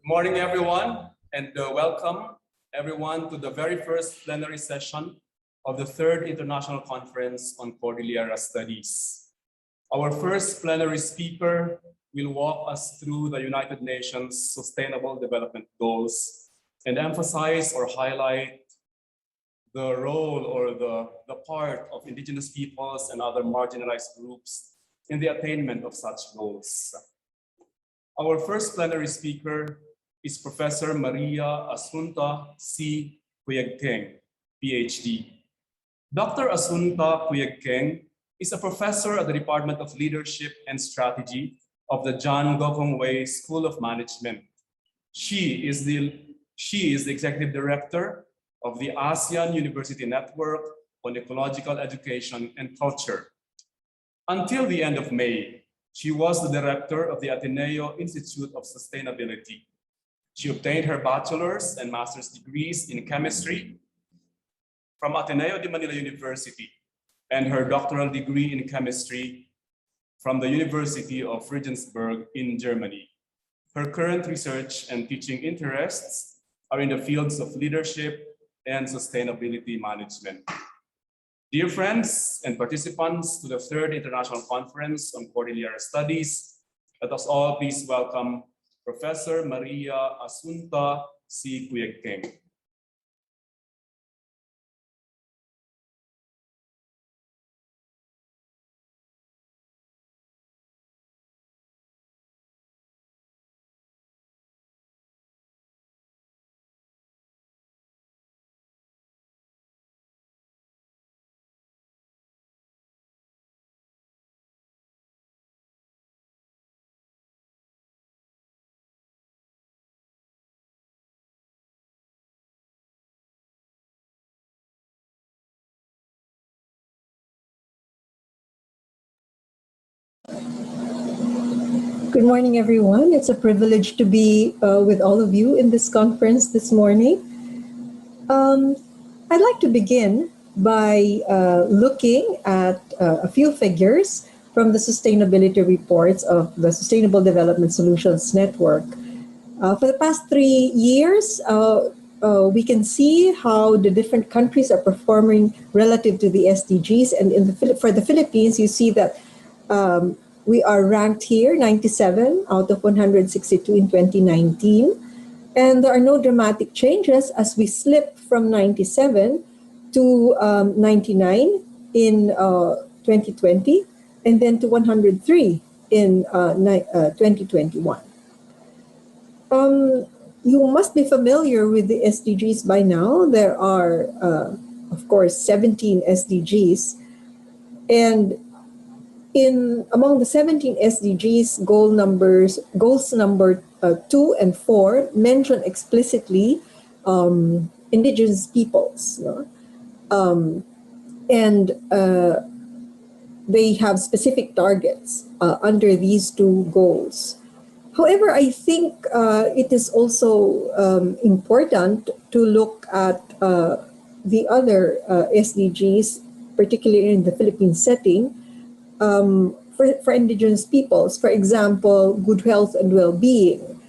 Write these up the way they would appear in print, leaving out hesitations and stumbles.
Morning, everyone, and welcome everyone to the very first plenary session of the third International Conference on Cordillera Studies. Our first plenary speaker will walk us through the United Nations Sustainable Development Goals and emphasize or highlight the role or the part of Indigenous peoples and other marginalized groups in the attainment of such goals. Our first plenary speaker is Professor Maria Assunta C. Cuyegkeng, PhD. Dr. Assunta Cuyegkeng is a professor at the Department of Leadership and Strategy of the John Gokong Wei School of Management. She is the Executive Director of the ASEAN University Network on Ecological Education and Culture. Until the end of May, she was the Director of the Ateneo Institute of Sustainability. She obtained her bachelor's and master's degrees in chemistry from Ateneo de Manila University and her doctoral degree in chemistry from the University of Regensburg in Germany. Her current research and teaching interests are in the fields of leadership and sustainability management. Dear friends and participants to the third International Conference on Cordillera Studies, let us all please welcome Professor Maria Assunta C. Cuyegkeng. Good morning, everyone. It's a privilege to be with all of you in this conference this morning. I'd like to begin by looking at a few figures from the sustainability reports of the Sustainable Development Solutions Network. For the past 3 years, we can see how the different countries are performing relative to the SDGs. And for the Philippines, you see that we are ranked here 97 out of 162 in 2019. And there are no dramatic changes as we slip from 97 to 99 in 2020 and then to 103 in 2021. You must be familiar with the SDGs by now. There are, of course, 17 SDGs. And among the 17 SDGs, goals number 2 and 4 mention explicitly indigenous peoples, and they have specific targets under these two goals. However, I think it is also important to look at the other SDGs, particularly in the Philippine setting, for indigenous peoples. For example, good health and well-being.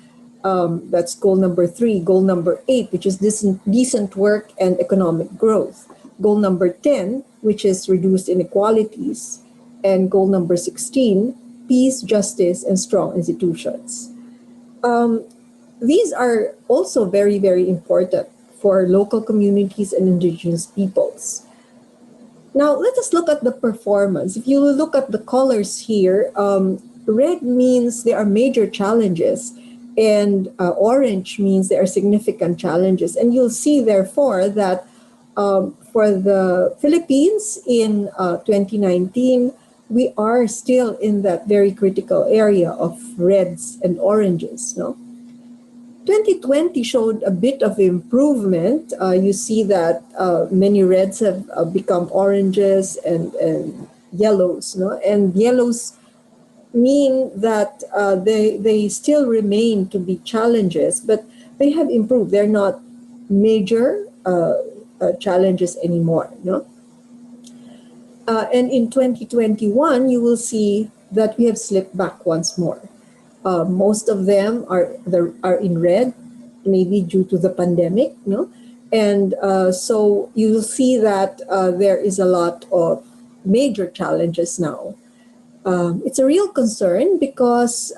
That's goal number 3. Goal number 8, which is decent work and economic growth. Goal number 10, which is reduced inequalities. And goal number 16, peace, justice, and strong institutions. These are also very, very important for local communities and indigenous peoples. Now, let us look at the performance. If you look at the colors here, red means there are major challenges, and orange means there are significant challenges. And you'll see, therefore, that for the Philippines in 2019, we are still in that very critical area of reds and oranges, no? 2020 showed a bit of improvement. You see that many reds have become oranges and yellows, no? And yellows mean that they still remain to be challenges, but they have improved. They're not major challenges anymore, no? And in 2021, you will see that we have slipped back once more. Most of them are in red, maybe due to the pandemic, no? And so you'll see that there is a lot of major challenges now. It's a real concern because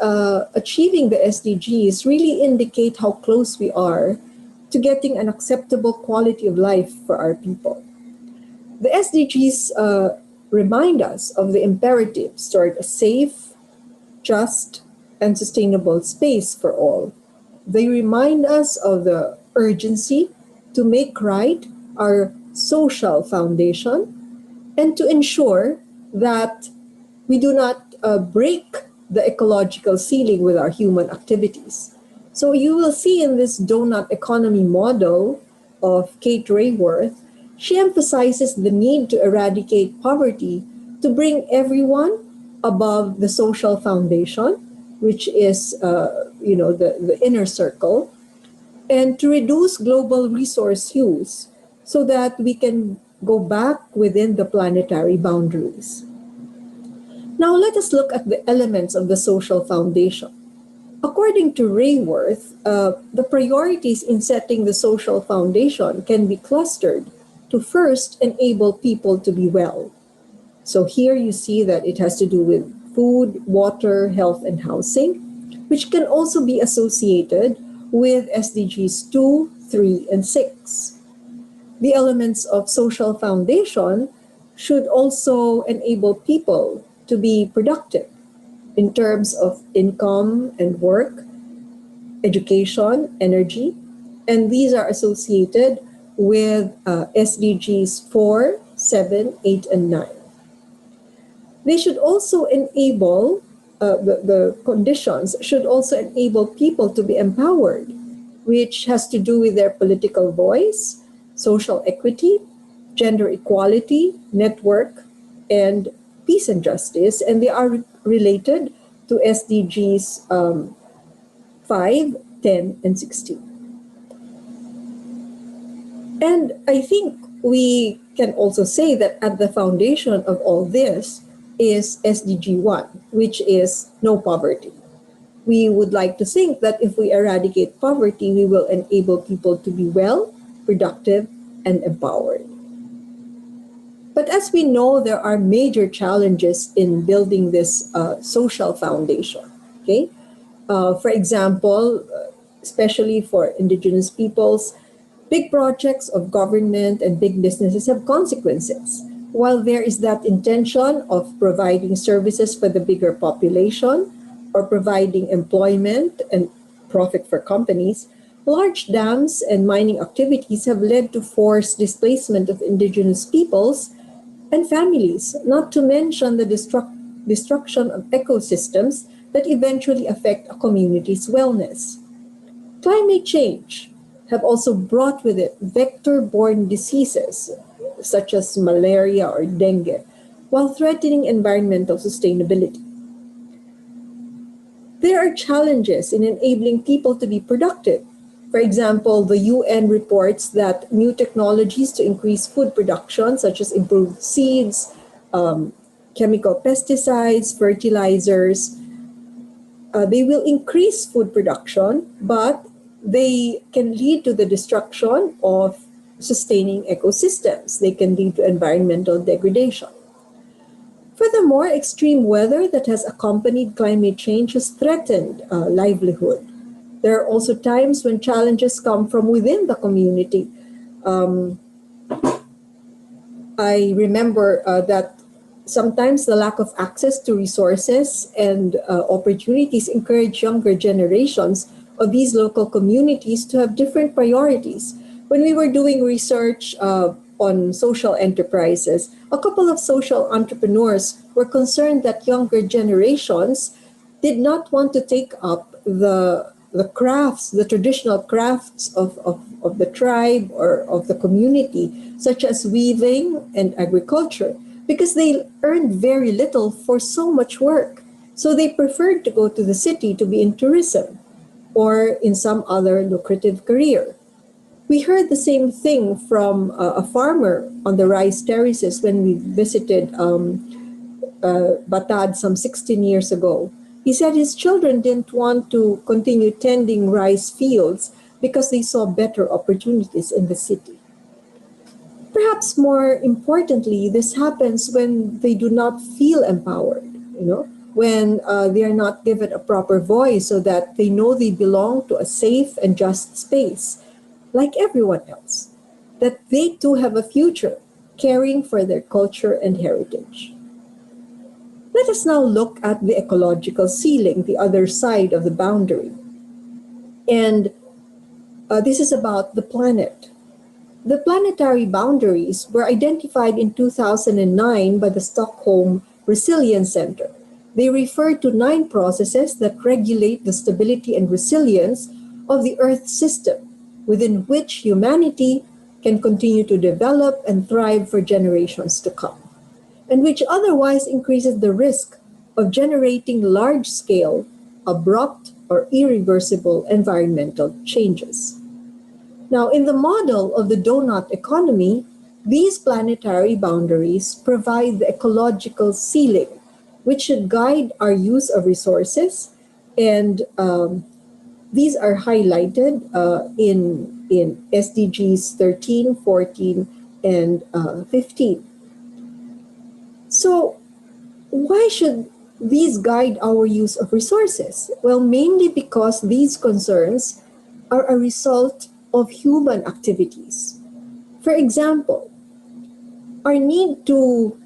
achieving the SDGs really indicate how close we are to getting an acceptable quality of life for our people. The SDGs remind us of the imperatives toward a safe, just, and sustainable space for all. They remind us of the urgency to make right our social foundation and to ensure that we do not break the ecological ceiling with our human activities. So you will see in this donut economy model of Kate Raworth, she emphasizes the need to eradicate poverty to bring everyone above the social foundation, which is the inner circle, and to reduce global resource use so that we can go back within the planetary boundaries. Now let us look at the elements of the social foundation. According to Raworth, the priorities in setting the social foundation can be clustered to first enable people to be well. So here you see that it has to do with food, water, health, and housing, which can also be associated with SDGs 2, 3, and 6. The elements of social foundation should also enable people to be productive in terms of income and work, education, energy, and these are associated with SDGs 4, 7, 8, and 9. They should also enable, the conditions should also enable people to be empowered, which has to do with their political voice, social equity, gender equality, network, and peace and justice, and they are related to SDGs 5, 10, and 16. And I think we can also say that at the foundation of all this is SDG 1, which is no poverty. We would like to think that if we eradicate poverty, we will enable people to be well, productive, and empowered. But as we know, there are major challenges in building this social foundation. Okay, for example, especially for Indigenous peoples, big projects of government and big businesses have consequences. While there is that intention of providing services for the bigger population or providing employment and profit for companies, large dams and mining activities have led to forced displacement of Indigenous peoples and families, not to mention the destruction of ecosystems that eventually affect a community's wellness. Climate change have also brought with it vector-borne diseases such as malaria or dengue, while threatening environmental sustainability. There are challenges in enabling people to be productive. For example, the UN reports that new technologies to increase food production, such as improved seeds, chemical pesticides, fertilizers, they will increase food production, but they can lead to the destruction of sustaining ecosystems. They can lead to environmental degradation. Furthermore, extreme weather that has accompanied climate change has threatened livelihood. There are also times when challenges come from within the community. I remember that sometimes the lack of access to resources and opportunities encourage younger generations of these local communities to have different priorities. When we were doing research on social enterprises, a couple of social entrepreneurs were concerned that younger generations did not want to take up the crafts, the traditional crafts of the tribe or of the community, such as weaving and agriculture, because they earned very little for so much work. So they preferred to go to the city to be in tourism or in some other lucrative career. We heard the same thing from a farmer on the rice terraces when we visited Batad some 16 years ago. He said his children didn't want to continue tending rice fields because they saw better opportunities in the city. Perhaps more importantly, this happens when they do not feel empowered, when they are not given a proper voice so that they know they belong to a safe and just space, like everyone else, that they too have a future caring for their culture and heritage. Let us now look at the ecological ceiling, the other side of the boundary. And this is about the planet. The planetary boundaries were identified in 2009 by the Stockholm Resilience Center. They refer to 9 processes that regulate the stability and resilience of the Earth system, within which humanity can continue to develop and thrive for generations to come, and which otherwise increases the risk of generating large-scale, abrupt, or irreversible environmental changes. Now, in the model of the donut economy, these planetary boundaries provide the ecological ceiling, which should guide our use of resources, and these are highlighted in SDGs 13, 14, and 15. So, why should these guide our use of resources? Well, mainly because these concerns are a result of human activities. For example, our need to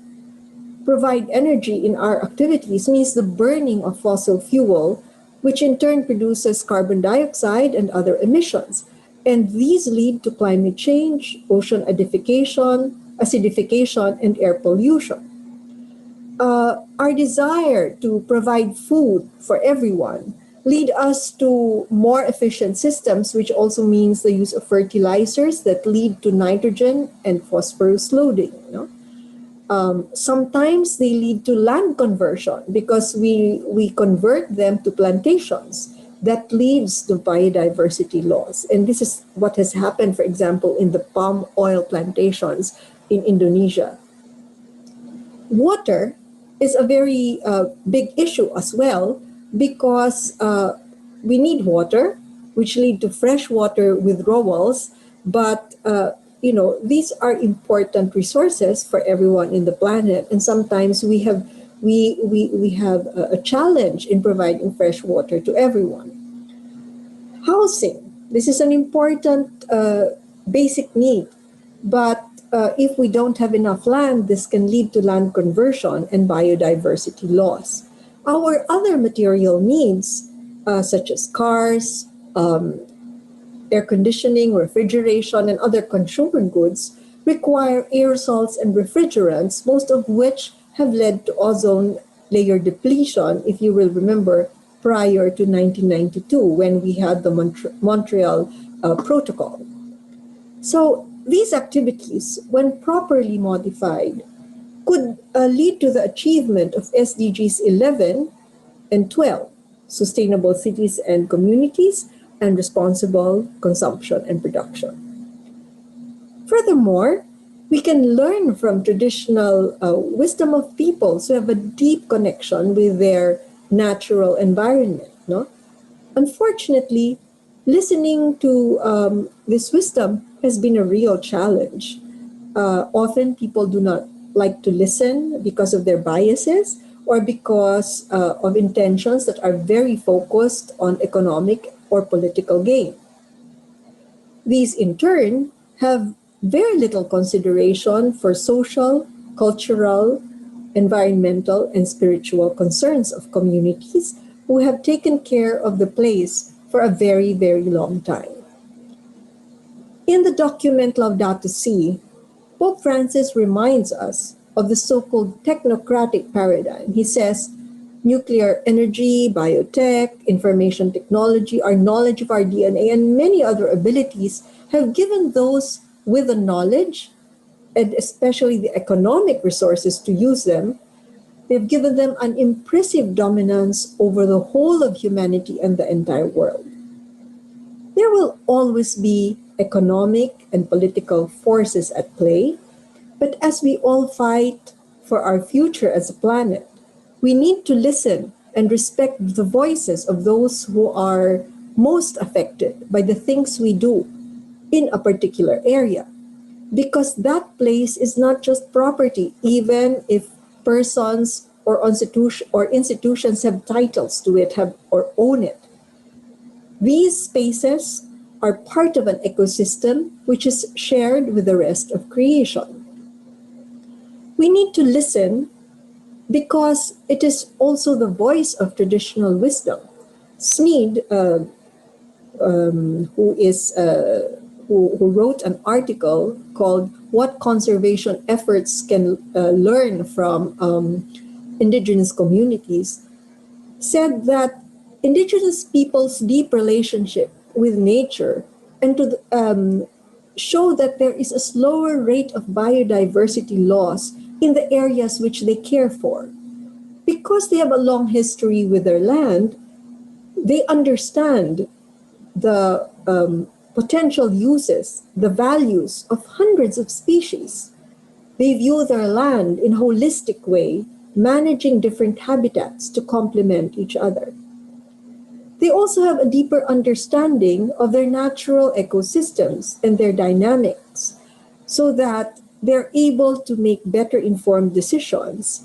provide energy in our activities means the burning of fossil fuel, which in turn produces carbon dioxide and other emissions. And these lead to climate change, ocean acidification, and air pollution. Our desire to provide food for everyone lead us to more efficient systems, which also means the use of fertilizers that lead to nitrogen and phosphorus loading. Sometimes they lead to land conversion because we convert them to plantations. That leads to biodiversity loss. And this is what has happened, for example, in the palm oil plantations in Indonesia. Water is a very big issue as well because we need water, which lead to freshwater withdrawals. But these are important resources for everyone in the planet, and sometimes we have a challenge in providing fresh water to everyone. Housing. This is an important basic need, but if we don't have enough land, this can lead to land conversion and biodiversity loss. Our other material needs, such as cars, air conditioning, refrigeration, and other consumer goods, require aerosols and refrigerants, most of which have led to ozone layer depletion, if you will remember, prior to 1992 when we had the Montreal Protocol. So these activities, when properly modified, could lead to the achievement of SDGs 11 and 12, Sustainable Cities and Communities, and Responsible Consumption and Production. Furthermore, we can learn from traditional wisdom of peoples who have a deep connection with their natural environment. Unfortunately, listening to this wisdom has been a real challenge. Often people do not like to listen because of their biases or because of intentions that are very focused on economic or political gain. These, in turn, have very little consideration for social, cultural, environmental, and spiritual concerns of communities who have taken care of the place for a very, very long time. In the document Laudato Si', Pope Francis reminds us of the so-called technocratic paradigm. He says, nuclear energy, biotech, information technology, our knowledge of our DNA, and many other abilities have given those with the knowledge, and especially the economic resources to use them, they've given them an impressive dominance over the whole of humanity and the entire world. There will always be economic and political forces at play, but as we all fight for our future as a planet, we need to listen and respect the voices of those who are most affected by the things we do in a particular area. Because that place is not just property, even if persons or institutions have titles to it, or own it. These spaces are part of an ecosystem which is shared with the rest of creation. We need to listen because it is also the voice of traditional wisdom. Smead, who wrote an article called "What Conservation Efforts Can Learn from Indigenous Communities," said that Indigenous people's deep relationship with nature and to show that there is a slower rate of biodiversity loss in the areas which they care for. Because they have a long history with their land, they understand the potential uses, the values of hundreds of species. They view their land in a holistic way, managing different habitats to complement each other. They also have a deeper understanding of their natural ecosystems and their dynamics, so that they're able to make better informed decisions.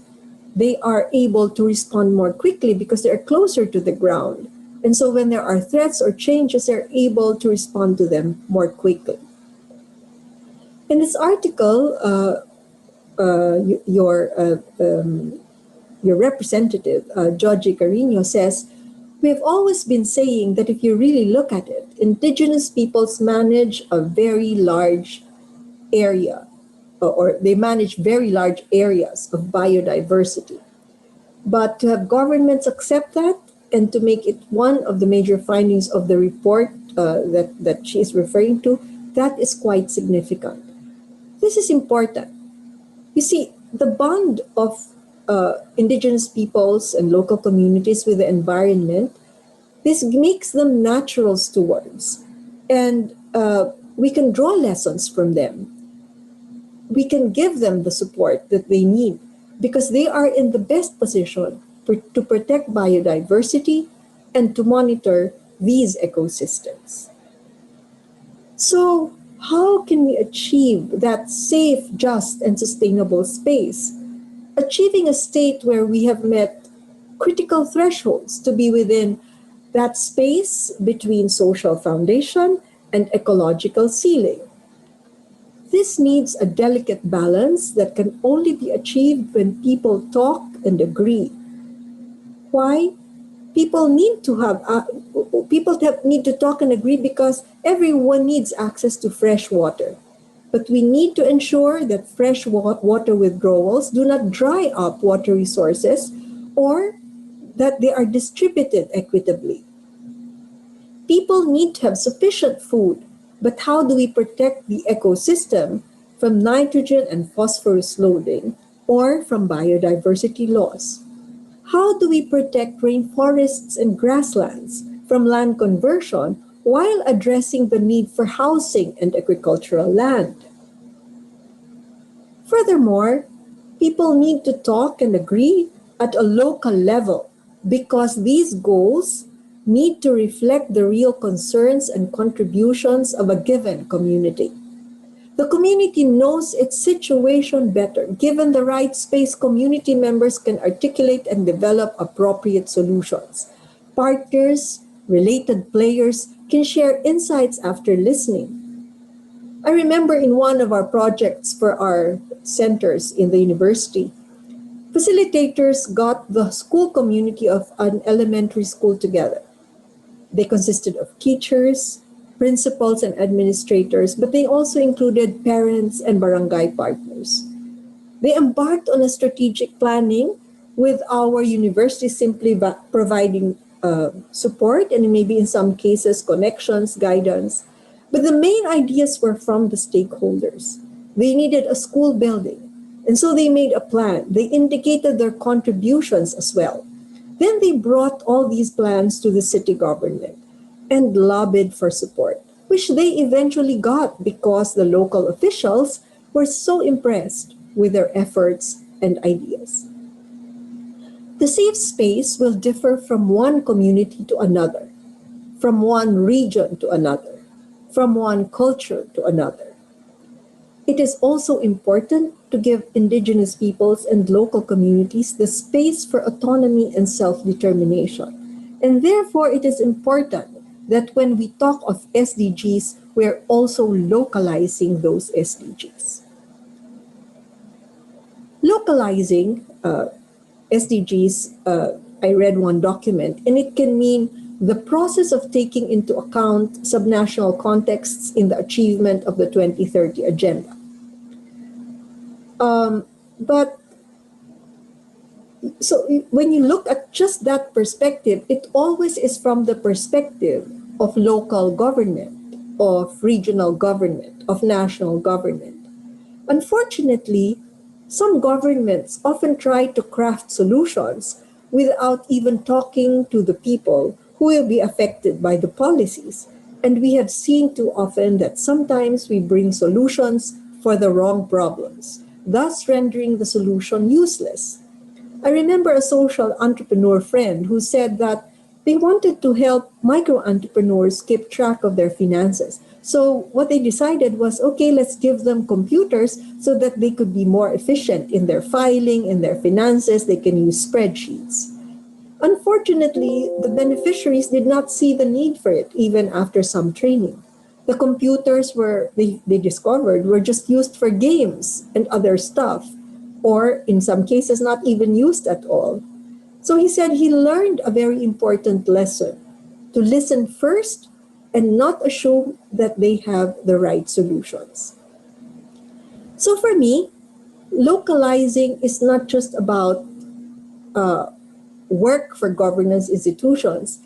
They are able to respond more quickly because they're closer to the ground. And so when there are threats or changes, they're able to respond to them more quickly. In this article, your representative, Georgie Carino, says, "We have always been saying that if you really look at it, Indigenous peoples manage a very large area, or they manage very large areas of biodiversity. But to have governments accept that and to make it one of the major findings of the report that she is referring to, that is quite significant." This is important. You see, the bond of Indigenous peoples and local communities with the environment, this makes them natural stewards. And we can draw lessons from them. We can give them the support that they need because they are in the best position to protect biodiversity and to monitor these ecosystems. So, how can we achieve that safe, just, and sustainable space? Achieving a state where we have met critical thresholds to be within that space between social foundation and ecological ceiling. This needs a delicate balance that can only be achieved when people talk and agree. Why? People need to talk and agree because everyone needs access to fresh water. But we need to ensure that fresh water withdrawals do not dry up water resources or that they are distributed equitably. People need to have sufficient food, but how do we protect the ecosystem from nitrogen and phosphorus loading or from biodiversity loss? How do we protect rainforests and grasslands from land conversion while addressing the need for housing and agricultural land? Furthermore, people need to talk and agree at a local level because these goals need to reflect the real concerns and contributions of a given community. The community knows its situation better. Given the right space, community members can articulate and develop appropriate solutions. Partners, related players can share insights after listening. I remember in one of our projects for our centers in the university, facilitators got the school community of an elementary school together. They consisted of teachers, principals, and administrators, but they also included parents and barangay partners. They embarked on a strategic planning with our university simply providing support and maybe in some cases connections, guidance. But the main ideas were from the stakeholders. They needed a school building, and so they made a plan. They indicated their contributions as well. Then they brought all these plans to the city government and lobbied for support, which they eventually got because the local officials were so impressed with their efforts and ideas. The safe space will differ from one community to another, from one region to another, from one culture to another. It is also important to give Indigenous peoples and local communities the space for autonomy and self-determination. And therefore, it is important that when we talk of SDGs, we're also localizing those SDGs. Localizing SDGs, I read one document, and it can mean the process of taking into account subnational contexts in the achievement of the 2030 agenda. But so when you look at just that perspective, it always is from the perspective of local government, of regional government, of national government. Unfortunately, some governments often try to craft solutions without even talking to the people who will be affected by the policies. And we have seen too often that sometimes we bring solutions for the wrong problems, thus rendering the solution useless. I remember a social entrepreneur friend who said that they wanted to help micro entrepreneurs keep track of their finances. So what they decided was, okay, let's give them computers so that they could be more efficient in their filing, in their finances. They can use spreadsheets. Unfortunately, the beneficiaries did not see the need for it even after some training. The computers they discovered were just used for games and other stuff, or in some cases not even used at all. So he said he learned a very important lesson: to listen first and not assume that they have the right solutions. So for me, localizing is not just about work for governance institutions,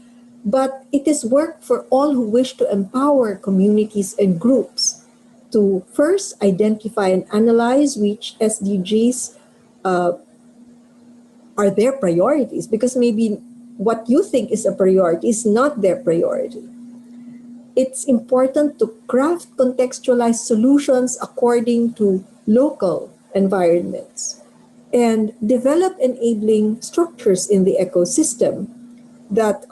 but it is work for all who wish to empower communities and groups to first identify and analyze which SDGs are their priorities, because maybe what you think is a priority is not their priority. It's important to craft contextualized solutions according to local environments and develop enabling structures in the ecosystem that,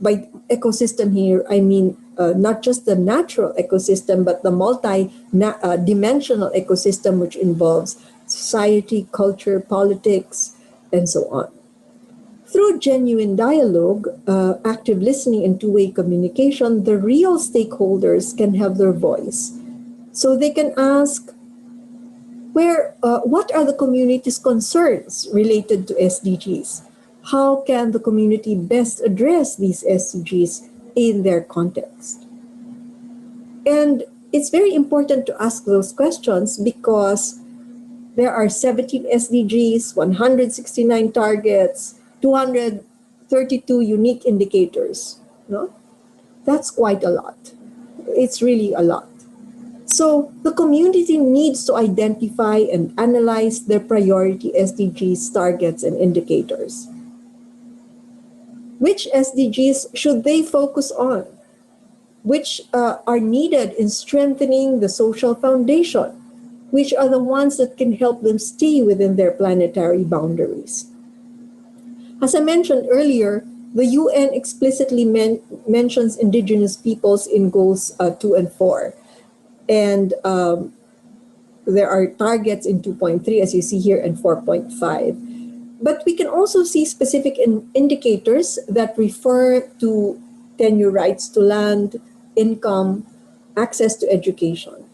by ecosystem here, I mean not just the natural ecosystem, but the multi-dimensional ecosystem, which involves society, culture, politics, and so on. Through genuine dialogue, active listening, and two-way communication, the real stakeholders can have their voice. So they can ask, what are the community's concerns related to SDGs? How can the community best address these SDGs in their context? And it's very important to ask those questions because there are 17 SDGs, 169 targets, 232 unique indicators. No? That's quite a lot. It's really a lot. So the community needs to identify and analyze their priority SDGs, targets, and indicators. Which SDGs should they focus on? Which are needed in strengthening the social foundation? Which are the ones that can help them stay within their planetary boundaries? As I mentioned earlier, the UN explicitly mentions Indigenous peoples in goals 2 and 4. And there are targets in 2.3, as you see here, and 4.5. But we can also see specific indicators that refer to tenure rights to land, income, access to education.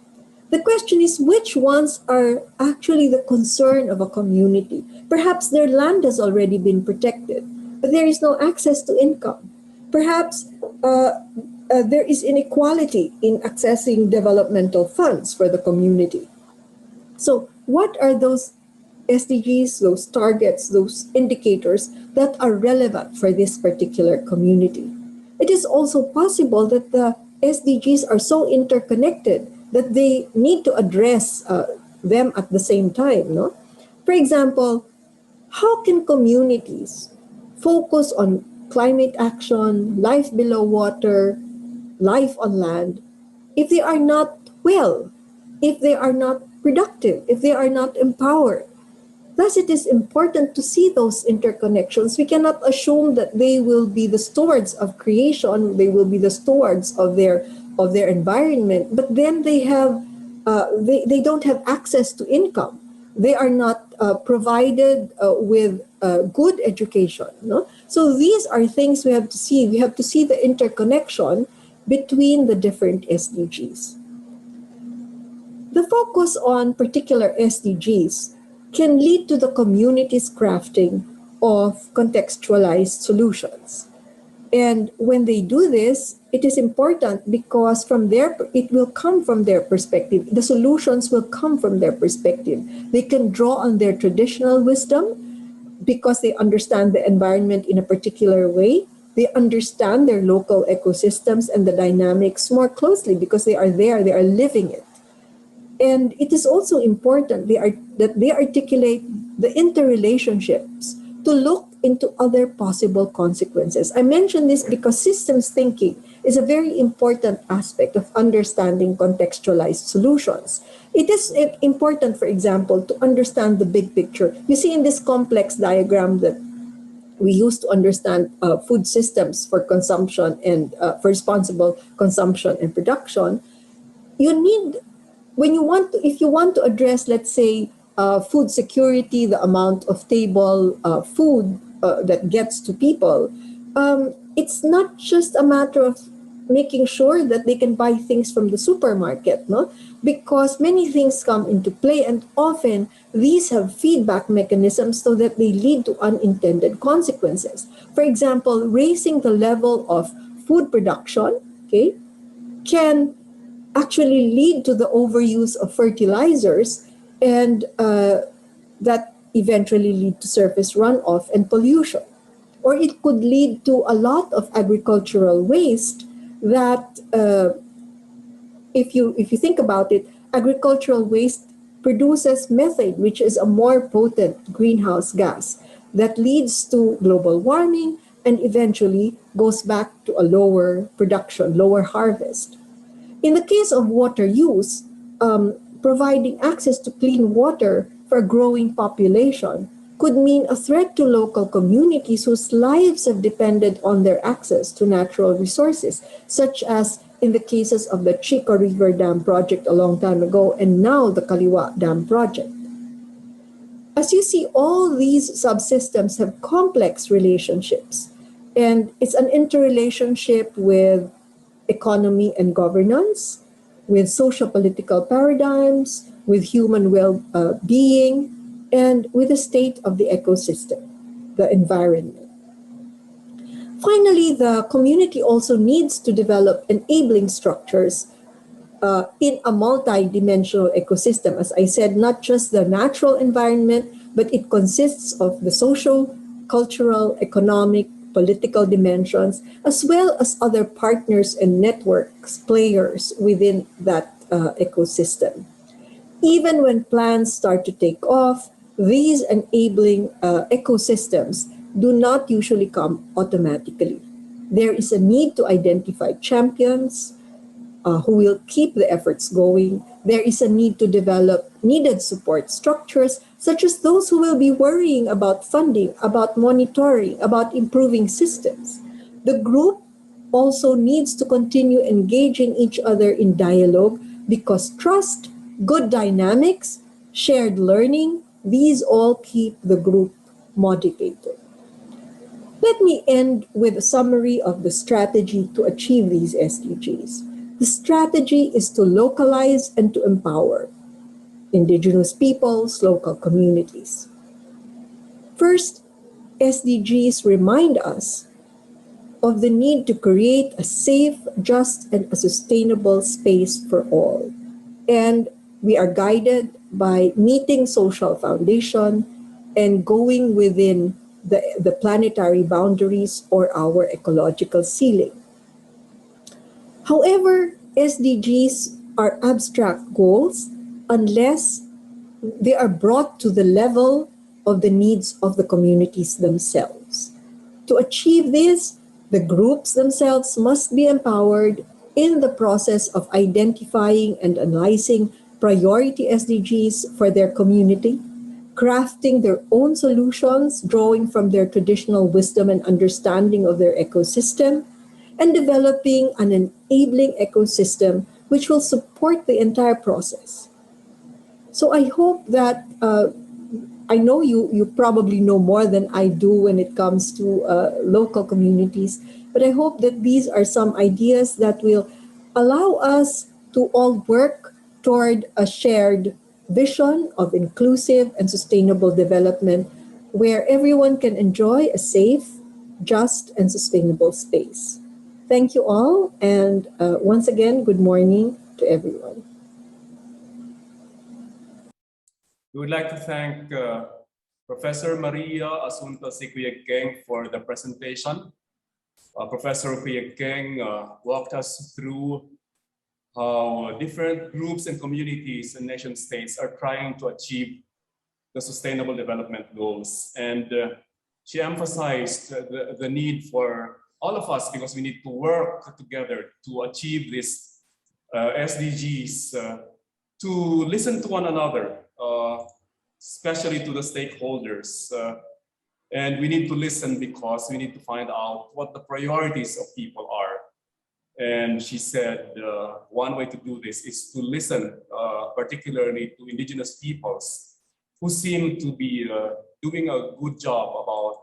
The question is, which ones are actually the concern of a community? Perhaps their land has already been protected, but there is no access to income. Perhaps there is inequality in accessing developmental funds for the community. So what are those SDGs, those targets, those indicators that are relevant for this particular community? It is also possible that the SDGs are so interconnected that they need to address them at the same time. No? For example, how can communities focus on climate action, life below water, life on land, if they are not well, if they are not productive, if they are not empowered? Thus, it is important to see those interconnections. We cannot assume that they will be the stewards of creation, they will be the stewards of their environment, but then they don't have access to income. They are not provided with good education. No? So these are things we have to see. We have to see the interconnection between the different SDGs. The focus on particular SDGs can lead to the community's crafting of contextualized solutions. And when they do this, it is important because it will come from their perspective. The solutions will come from their perspective. They can draw on their traditional wisdom because they understand the environment in a particular way. They understand their local ecosystems and the dynamics more closely because they are there, they are living it. And it is also important that they articulate the interrelationships to look into other possible consequences. I mention this because systems thinking is a very important aspect of understanding contextualized solutions. It is important, for example, to understand the big picture. You see in this complex diagram that we use to understand food systems for consumption and for responsible consumption and production, you need if you want to address, let's say, food security, the amount of table food that gets to people, it's not just a matter of making sure that they can buy things from the supermarket, no? Because many things come into play, and often these have feedback mechanisms so that they lead to unintended consequences. For example, raising the level of food production, okay, can actually lead to the overuse of fertilizers, and that eventually lead to surface runoff and pollution. Or it could lead to a lot of agricultural waste that, if you think about it, agricultural waste produces methane, which is a more potent greenhouse gas that leads to global warming and eventually goes back to a lower production, lower harvest. In the case of water use, providing access to clean water for a growing population could mean a threat to local communities whose lives have depended on their access to natural resources, such as in the cases of the Chico River Dam project a long time ago and now the Kaliwa Dam project. As you see, all these subsystems have complex relationships, and it's an interrelationship with economy and governance, with social-political paradigms, with human well-being, and with the state of the ecosystem, the environment. Finally, the community also needs to develop enabling structures in a multi-dimensional ecosystem. As I said, not just the natural environment, but it consists of the social, cultural, economic, political dimensions, as well as other partners and networks, players within that ecosystem. Even when plans start to take off, these enabling ecosystems do not usually come automatically. There is a need to identify champions who will keep the efforts going. There is a need to develop needed support structures, such as those who will be worrying about funding, about monitoring, about improving systems. The group also needs to continue engaging each other in dialogue because trust, good dynamics, shared learning, these all keep the group motivated. Let me end with a summary of the strategy to achieve these SDGs. The strategy is to localize and to empower Indigenous peoples, local communities. First, SDGs remind us of the need to create a safe, just, and a sustainable space for all. And we are guided by meeting social foundation and going within the planetary boundaries or our ecological ceiling. However, SDGs are abstract goals unless they are brought to the level of the needs of the communities themselves. To achieve this, the groups themselves must be empowered in the process of identifying and analyzing priority SDGs for their community, crafting their own solutions, drawing from their traditional wisdom and understanding of their ecosystem, and developing an enabling ecosystem which will support the entire process. So I hope that I know you probably know more than I do when it comes to local communities, but I hope that these are some ideas that will allow us to all work toward a shared vision of inclusive and sustainable development where everyone can enjoy a safe, just, and sustainable space. Thank you all, and once again, good morning to everyone. We would like to thank Professor Maria Assunta Cuyegkeng for the presentation. Professor Cuyegkeng walked us through how different groups and communities and nation states are trying to achieve the Sustainable Development Goals. And she emphasized the need for all of us, because we need to work together to achieve these SDGs, to listen to one another, especially to the stakeholders. And we need to listen because we need to find out what the priorities of people are. And she said one way to do this is to listen, particularly to Indigenous peoples who seem to be doing a good job about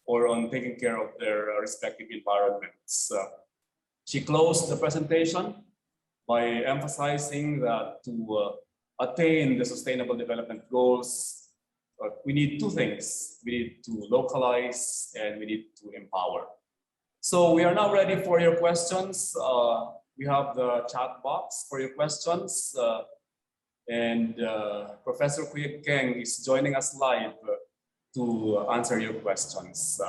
or on taking care of their respective environments. She closed the presentation by emphasizing that to attain the Sustainable Development Goals, we need two things. We need to localize and we need to empower. So we are now ready for your questions. We have the chat box for your questions. And Professor Cuyegkeng is joining us live to answer your questions.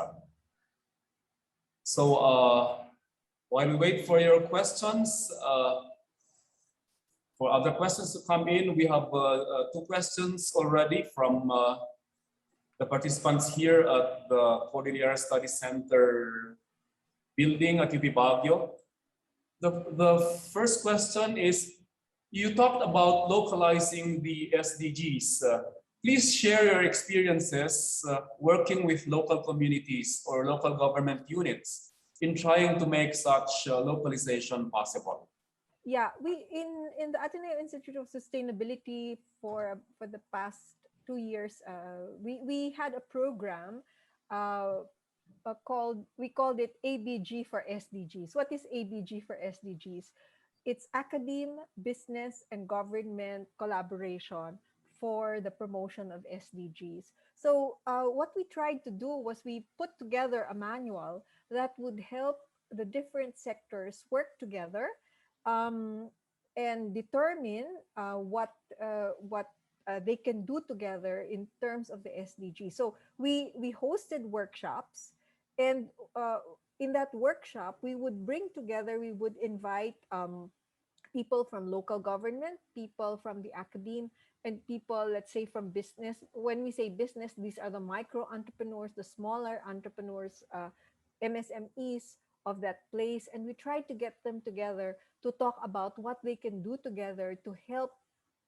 So while we wait for your questions, for other questions to come in, we have two questions already from the participants here at the Cordillera Study Center building at UP Baguio. The first question is, you talked about localizing the SDGs. Please share your experiences working with local communities or local government units in trying to make such localization possible. Yeah, we in the Ateneo Institute of Sustainability for the past 2 years, we had a program we called it ABG for SDGs. What is ABG for SDGs? It's academe, business, and government collaboration for the promotion of SDGs. So what we tried to do was we put together a manual that would help the different sectors work together and determine what they can do together in terms of the SDG. So we hosted workshops, and in that workshop, we would bring together, we would invite people from local government, people from the academe, and people, let's say, from business. When we say business, these are the micro entrepreneurs, the smaller entrepreneurs, MSMEs of that place. And we tried to get them together to talk about what they can do together to help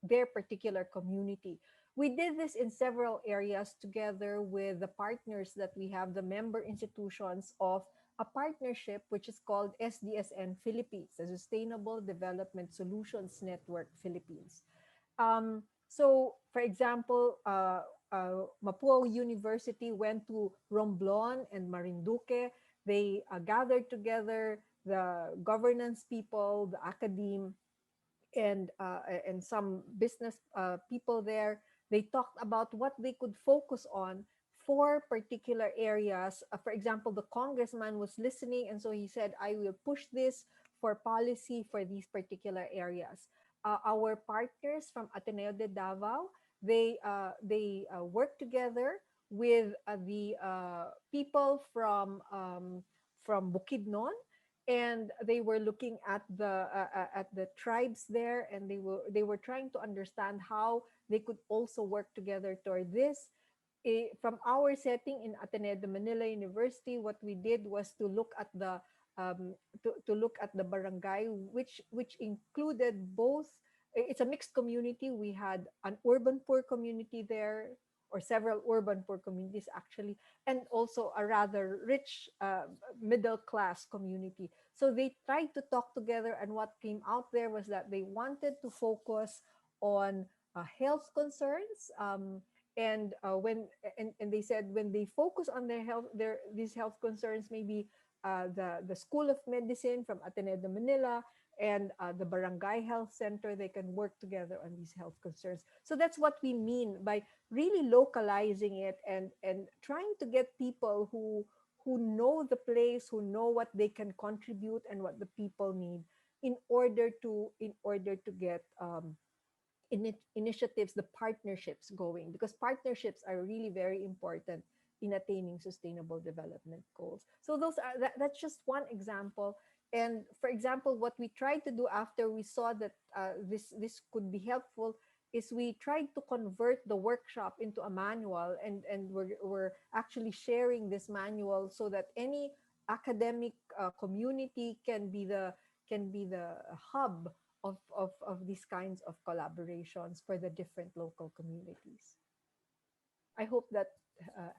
their particular community. We did this in several areas together with the partners that we have, the member institutions of a partnership which is called SDSN Philippines, the Sustainable Development Solutions Network Philippines. So, for example, Mapua University went to Romblon and Marinduque. They gathered together the governance people, the academe, and some business people there. They talked about what they could focus on for particular areas. For example, the congressman was listening, and so he said, I will push this for policy for these particular areas. Our partners from Ateneo de Davao, they work together with the people from Bukidnon, and they were looking at the tribes there, and they were trying to understand how they could also work together toward this. From our setting in Ateneo de Manila University, what we did was to look at the to look at the barangay, which included both. It's a mixed community. We had an urban poor community there, or several urban poor communities actually, and also a rather rich middle class community. So they tried to talk together, and what came out there was that they wanted to focus on health concerns. And they said when they focus on these health concerns, maybe the School of Medicine from Ateneo de Manila and the barangay health center, they can work together on these health concerns. So that's what we mean by really localizing it, and trying to get people who know the place, who know what they can contribute and what the people need, in order to get initiatives, the partnerships going, because partnerships are really very important in attaining sustainable development goals. So that's just one example. And for example, what we tried to do after we saw that this could be helpful is we tried to convert the workshop into a manual, and we're actually sharing this manual so that any academic community can be the hub of these kinds of collaborations for the different local communities. I hope that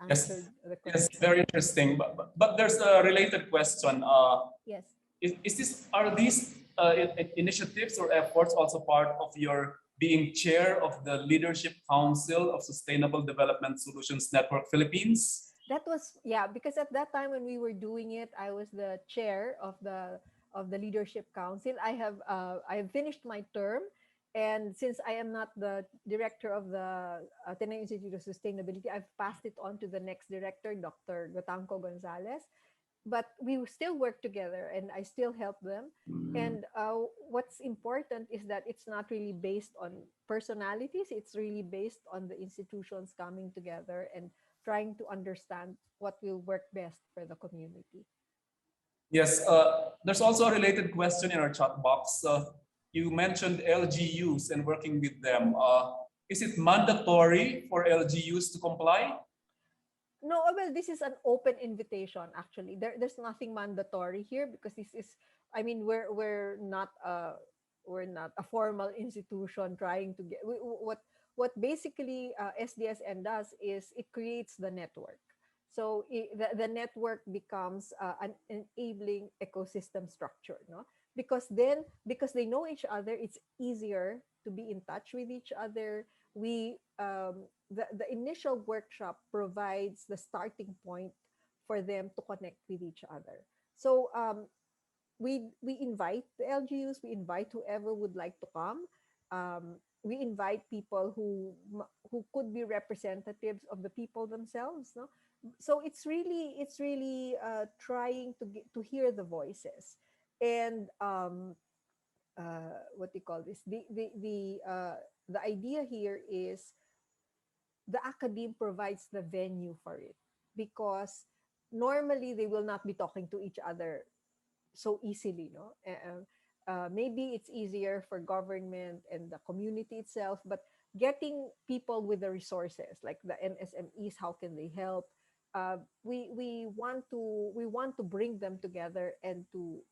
Yes, answered the yes, question. very interesting. But there's a related question. Yes. Are these initiatives or efforts also part of your being chair of the Leadership Council of Sustainable Development Solutions Network Philippines? That was, yeah, because at that time when we were doing it, I was the chair of the leadership council. I have finished my term, and since I am not the director of the Ateneo Institute of Sustainability, I've passed it on to the next director, Dr. Gotanco Gonzalez. But we still work together, and I still help them. And what's important is that it's not really based on personalities, it's really based on the institutions coming together and trying to understand what will work best for the community. Yes, there's also a related question in our chat box. You mentioned LGUs and working with them. Is it mandatory for LGUs to comply? No, well, this is an open invitation. Actually, there's nothing mandatory here, because this is, I mean, we're not a formal institution trying to get what basically SDSN does is it creates the network. So the network becomes an enabling ecosystem structure, no? Because they know each other, it's easier to be in touch with each other. The initial workshop provides the starting point for them to connect with each other. So we invite the LGUs, we invite whoever would like to come. We invite people who could be representatives of the people themselves. No, so it's really trying to hear the voices, and what do you call this? The idea here is the academe provides the venue for it, because normally they will not be talking to each other so easily, no? Maybe it's easier for government and the community itself, but getting people with the resources like the MSMEs, how can they help? We want to bring them together and to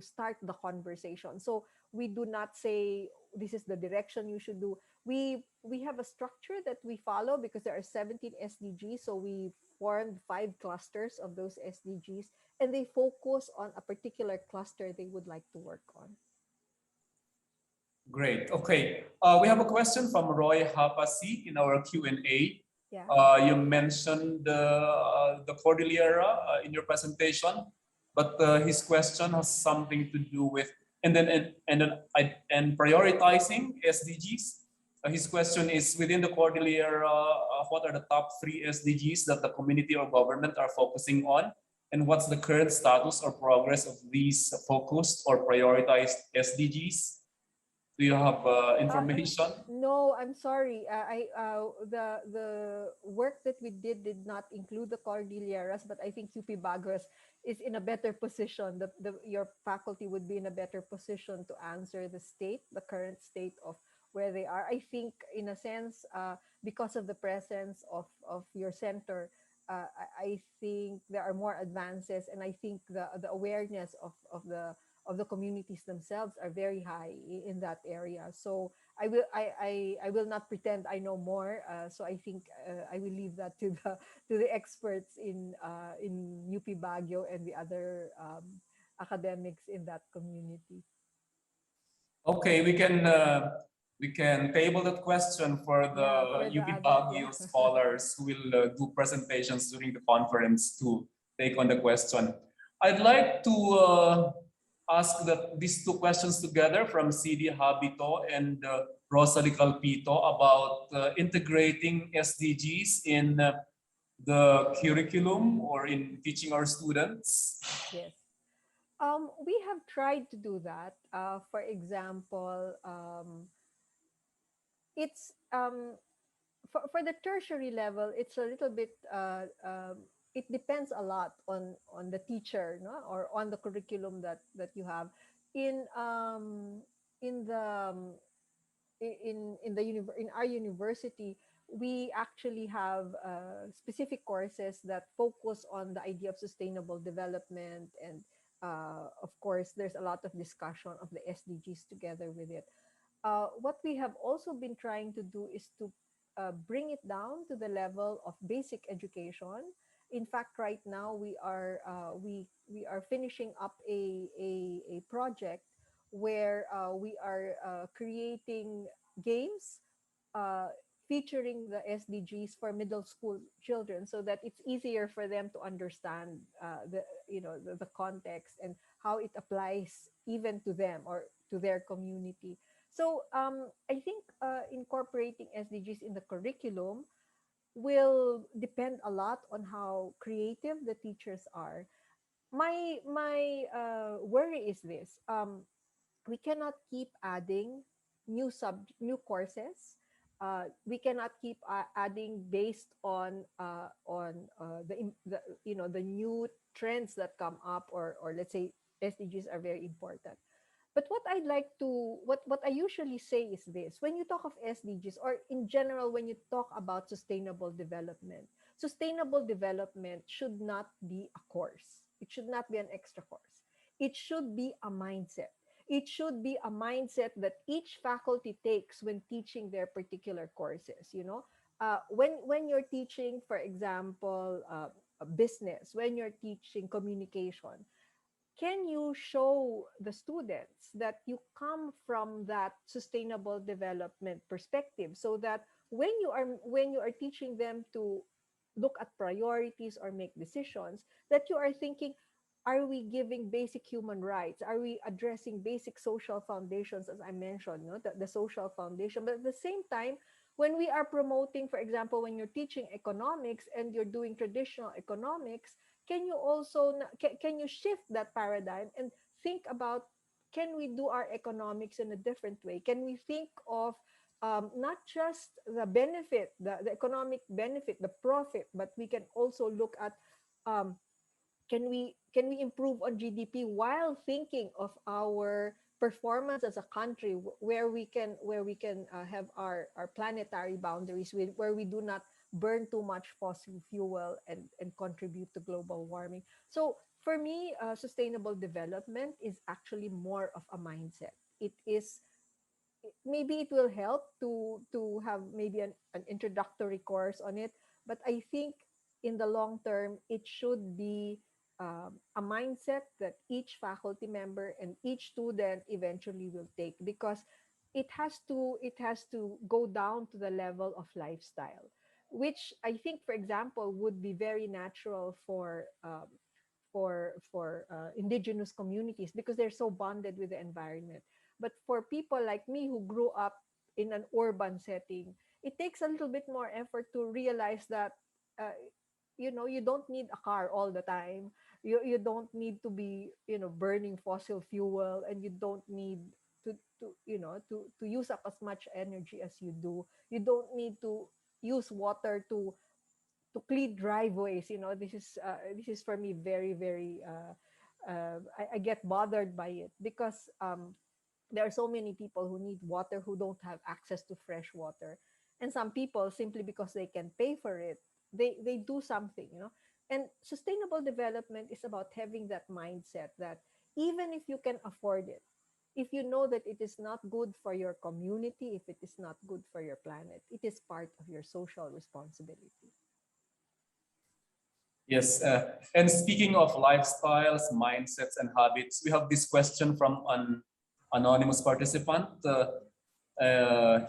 start the conversation. So we do not say this is the direction you should do. We have a structure that we follow because there are 17 SDGs. So we formed 5 clusters of those SDGs, and they focus on a particular cluster they would like to work on. Great. Okay. We have a question from Roy Hapasi in our Q&A. Yeah. You mentioned the Cordillera in your presentation, but his question has something to do with and prioritizing SDGs. His question is, within the Cordillera, what are the top 3 SDGs that the community or government are focusing on? And what's the current status or progress of these focused or prioritized SDGs? Do you have information? No, I'm sorry. The work that we did not include the Cordilleras, but I think UP Bagras is in a better position. Your faculty would be in a better position to answer the current state of where they are. I think, in a sense, because of the presence of your center, I think there are more advances, and I think the awareness of the communities themselves are very high in that area. So I will not pretend I know more. So I think I will leave that to the experts in UP Baguio and the other academics in that community. Okay, we can table that question for the Yeah, for the UP other, yeah. Baguio scholars who will do presentations during the conference to take on the question. I'd like to ask these two questions together from CD Habito and Rosalie Calpito about integrating SDGs in the curriculum or in teaching our students. Yes. We have tried to do that. For example, it's for the tertiary level, it's a little bit. It depends a lot on the teacher, no, or on the curriculum that you have. In in the in our university, we actually have specific courses that focus on the idea of sustainable development, and of course there's a lot of discussion of the SDGs together with it. What we have also been trying to do is to bring it down to the level of basic education. In fact, right now we are finishing up a project where we are creating games uh, featuring the SDGs for middle school children, so that it's easier for them to understand the the context and how it applies even to them or to their community. So I think incorporating SDGs in the curriculum will depend a lot on how creative the teachers are. My worry is this: we cannot keep adding new courses. We cannot keep adding based on the the new trends that come up, or let's say SDGs are very important. But what I usually say is this: when you talk of SDGs, or in general when you talk about sustainable development should not be a course. It should not be an extra course. It should be a mindset. It should be a mindset that each faculty takes when teaching their particular courses. When you're teaching, for example, a business, when you're teaching communication, can you show the students that you come from that sustainable development perspective, so that when you are teaching them to look at priorities or make decisions, that you are thinking, are we giving basic human rights, are we addressing basic social foundations, as I mentioned, the social foundation. But at the same time, when we are promoting, for example, when you're teaching economics and you're doing traditional economics, can you also can you shift that paradigm and think about, can we do our economics in a different way? Can we think of not just the benefit, the economic benefit, the profit, but we can also look at, um, can we improve on GDP while thinking of our performance as a country, where we can have our planetary boundaries, where we do not burn too much fossil fuel and contribute to global warming. So for me, sustainable development is actually more of a mindset. It is, maybe it will help to have maybe an introductory course on it, but I think in the long term it should be a mindset that each faculty member and each student eventually will take, because it has to go down to the level of lifestyle, which I think, for example, would be very natural for indigenous communities, because they're so bonded with the environment. But for people like me who grew up in an urban setting, it takes a little bit more effort to realize that uh, you don't need a car all the time. You don't need to be burning fossil fuel, and you don't need to use up as much energy as you do. You don't need to use water to clean driveways. This is for me very, very I get bothered by it, because there are so many people who need water who don't have access to fresh water, and some people, simply because they can pay for it, they do something, and sustainable development is about having that mindset that even if you can afford it, if you know that it is not good for your community, if it is not good for your planet, it is part of your social responsibility. Yes, and speaking of lifestyles, mindsets, and habits, we have this question from an anonymous participant.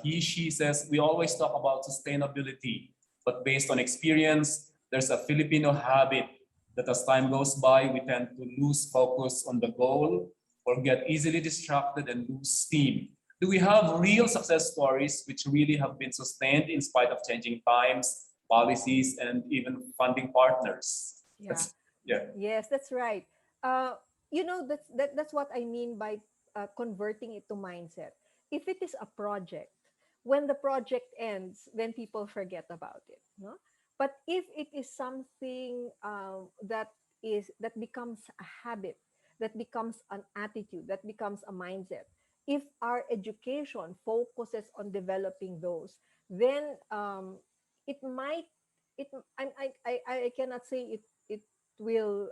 She says, we always talk about sustainability, but based on experience, there's a Filipino habit that as time goes by, we tend to lose focus on the goal or get easily distracted and lose steam. Do we have real success stories which really have been sustained in spite of changing times, policies, and even funding partners? Yeah. Yeah. Yes, that's right. That's what I mean by converting it to mindset. If it is a project, when the project ends, then people forget about it. No? But if it is something that becomes a habit, that becomes an attitude, that becomes a mindset. If our education focuses on developing those, then it might it I cannot say will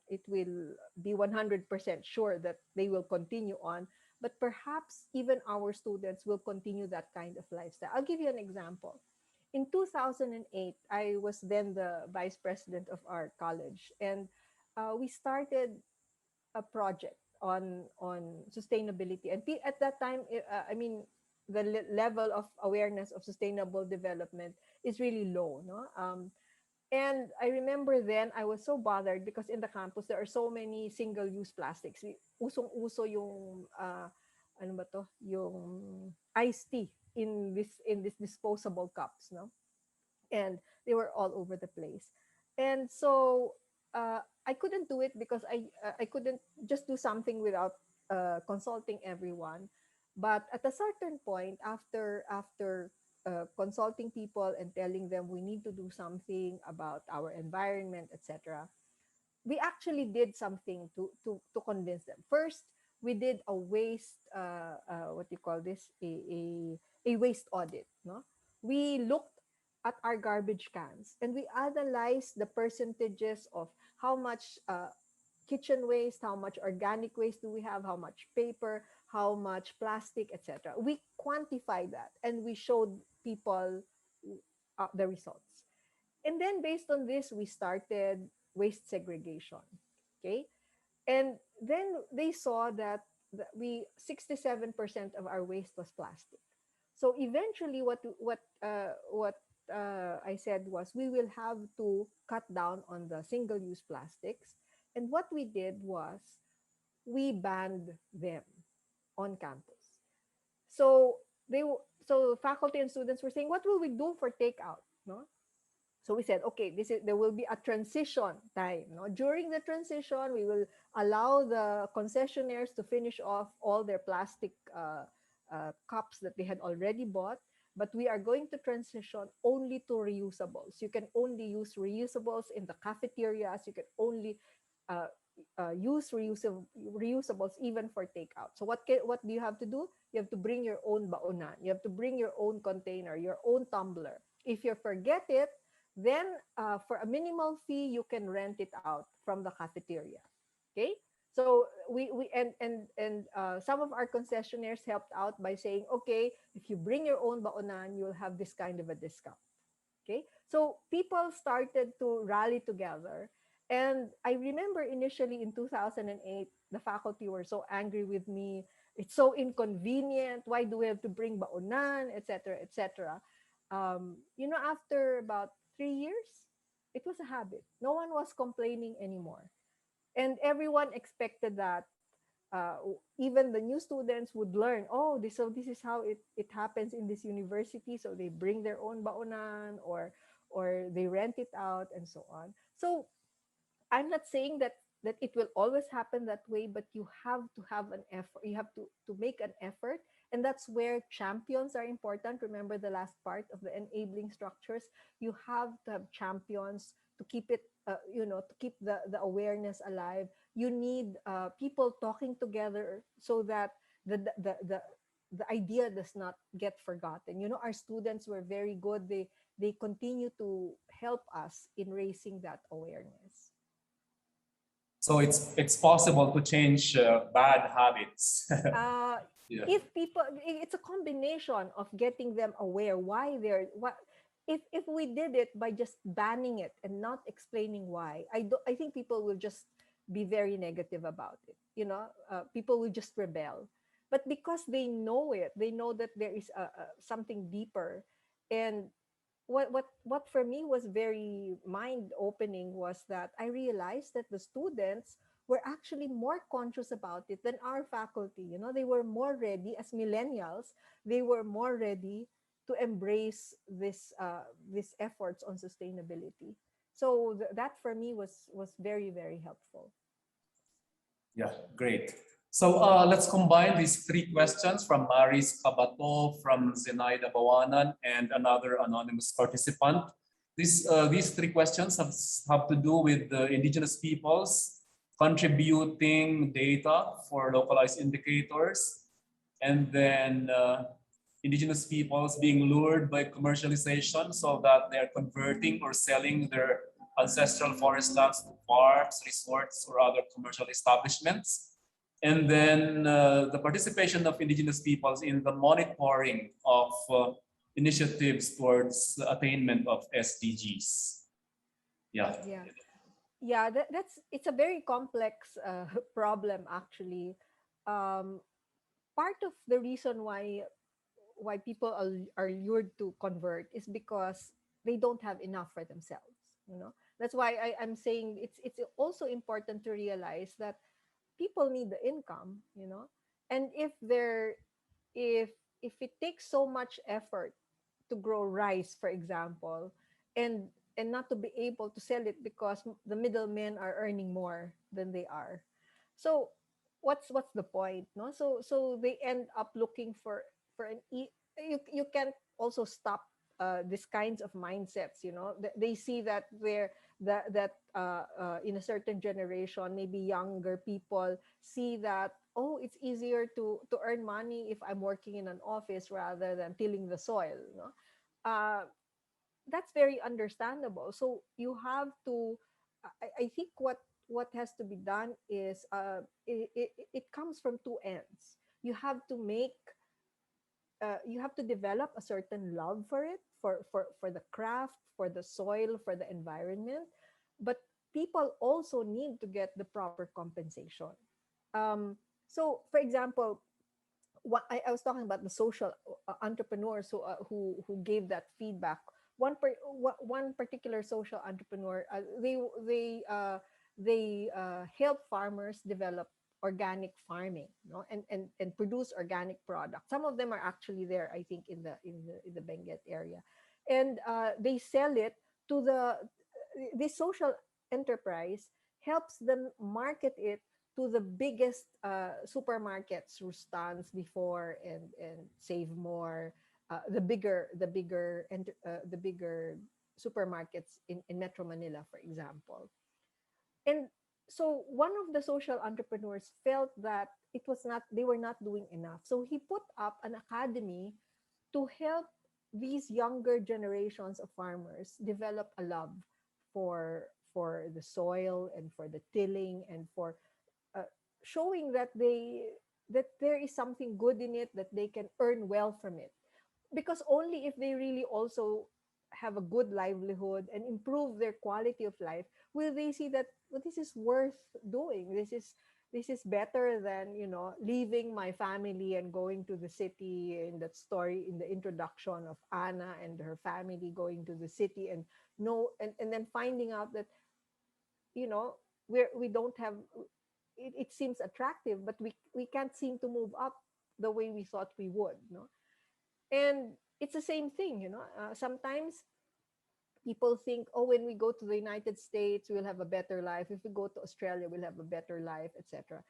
it will be 100% sure that they will continue on, but perhaps even our students will continue that kind of lifestyle. I'll give you an example. In 2008, I was then the vice president of our college, and we started a project on sustainability. And at that time, I mean, the level of awareness of sustainable development is really low, no? And I remember then I was so bothered because in the campus there are so many single-use plastics. Usong-uso yung ano ba to? Yung iced tea in this disposable cups, no? And they were all over the place. And so I couldn't do it because I couldn't just do something without consulting everyone. But at a certain point, after consulting people and telling them we need to do something about our environment, etc., we actually did something to convince them. First, we did a waste what do you call this, a waste audit, no? We looked at our garbage cans and we analyzed the percentages of how much kitchen waste, how much organic waste do we have, how much paper, how much plastic, etc. We quantified that and we showed people the results. And then based on this, we started waste segregation. Okay. And then they saw that we 67% of our waste was plastic. So eventually what I said was we will have to cut down on the single-use plastics. And what we did was we banned them on campus. So so faculty and students were saying, what will we do for takeout? No? So we said, okay, there will be a transition time. No? During the transition, we will allow the concessionaires to finish off all their plastic cups that they had already bought, but we are going to transition only to reusables. You can only use reusables in the cafeterias. You can only uh, use reusables even for takeout. So what do you have to do? You have to bring your own baonan. You have to bring your own container, your own tumbler. If you forget it, then for a minimal fee, you can rent it out from the cafeteria. Okay. So some of our concessionaires helped out by saying, okay, if you bring your own baonan, you'll have this kind of a discount. Okay. So people started to rally together. And I remember initially in 2008, the faculty were so angry with me. It's so inconvenient. Why do we have to bring baonan, etc., etc.? After about 3 years, it was a habit. No one was complaining anymore. And everyone expected that even the new students would learn, oh, this is how it happens in this university. So they bring their own baonan or they rent it out and so on. So I'm not saying that it will always happen that way, but you have to have an effort. You have to make an effort, and that's where champions are important. Remember the last part of the enabling structures. You have to have champions to keep it, to keep the awareness alive. You need people talking together so that the idea does not get forgotten. Our students were very good. they continue to help us in raising that awareness. So it's possible to change bad habits. Yeah. If people, it's a combination of getting them aware why they're what. If we did it by just banning it and not explaining why, I think people will just be very negative about it. People will just rebel. But because they know it, they know that there is something deeper. And what for me was very mind opening was that I realized that the students were actually more conscious about it than our faculty. They were more ready as millennials. They were more ready to embrace this efforts on sustainability. So that for me was very, very helpful. Yeah, great. So let's combine these three questions from Maris Kabato, from Zenaida Bawanan, and another anonymous participant. These three questions have to do with the indigenous peoples contributing data for localized indicators, and then indigenous peoples being lured by commercialization so that they're converting or selling their ancestral forest lands to farms, resorts, or other commercial establishments. And then the participation of indigenous peoples in the monitoring of initiatives towards the attainment of SDGs. Yeah. It's a very complex problem actually. Part of the reason why people are lured to convert is because they don't have enough for themselves. That's why I'm saying it's also important to realize that people need the income. And if it takes so much effort to grow rice, for example, and not to be able to sell it because the middlemen are earning more than they are, so what's the point? No, so they end up looking for you can also stop these kinds of mindsets. They see that in a certain generation, maybe younger people see that, oh, it's easier to earn money if I'm working in an office rather than tilling the soil. uh, that's very understandable. So you have to, I think what has to be done is it comes from two ends. You have to make you have to develop a certain love for it, for the craft, for the soil, for the environment. But people also need to get the proper compensation. So for example, I was talking about the social entrepreneurs who gave that feedback. One particular social entrepreneur, they help farmers develop organic farming, and produce organic products. Some of them are actually there, I think, in the Benguet area, and they sell it to this social enterprise helps them market it to the biggest supermarkets who stands before and Save More, the bigger supermarkets in Metro Manila, for example. And so one of the social entrepreneurs felt that they were not doing enough. So he put up an academy to help these younger generations of farmers develop a love for the soil and for the tilling and for uh, showing that there is something good in it, that they can earn well from it. Because only if they really also have a good livelihood and improve their quality of life will they see that, well, this is worth doing. This is better than leaving my family and going to the city. In that story, in the introduction of Anna and her family going to the city, and then finding out that we don't have it seems attractive, but we can't seem to move up the way we thought we would. And it's the same thing. Sometimes people think, oh, when we go to the United States, we'll have a better life. If we go to Australia, we'll have a better life, etc.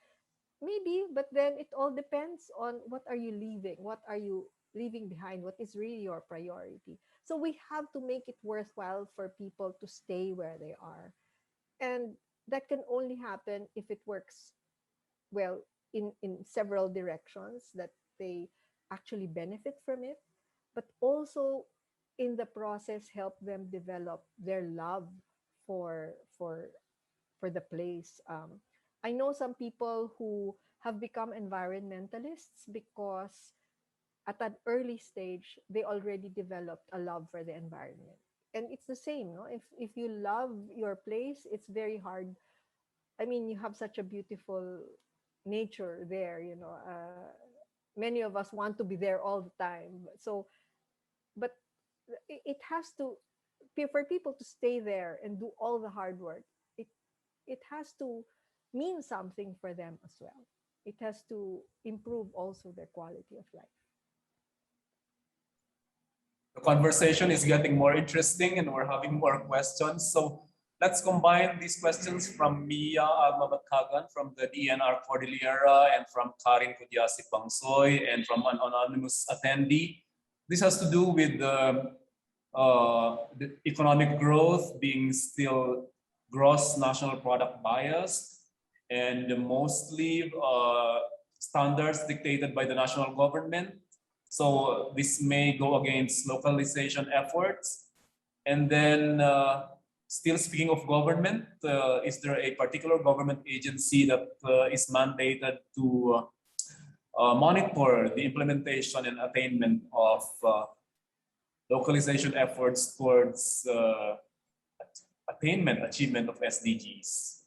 Maybe, but then it all depends on what are you leaving? What are you leaving behind? What is really your priority? So we have to make it worthwhile for people to stay where they are. And that can only happen if it works well in several directions, that they actually benefit from it, but also in the process help them develop their love for the place. I know some people who have become environmentalists because at an early stage they already developed a love for the environment. And it's the same, no? If you love your place, it's very hard. I mean, you have such a beautiful nature there, you know. Many of us want to be there all the time. So, but it has to, for people to stay there and do all the hard work. It it has to mean something for them as well. It has to improve also their quality of life. The conversation is getting more interesting and we're having more questions. So let's combine these questions from Mia Almabakagan from the DNR Cordillera and from Karin Kudyasi Bangsoy and from an anonymous attendee. This has to do with the economic growth being still gross national product biased and mostly standards dictated by the national government. So this may go against localization efforts. And then still speaking of government, is there a particular government agency that is mandated to monitor the implementation and attainment of localization efforts towards achievement of SDGs?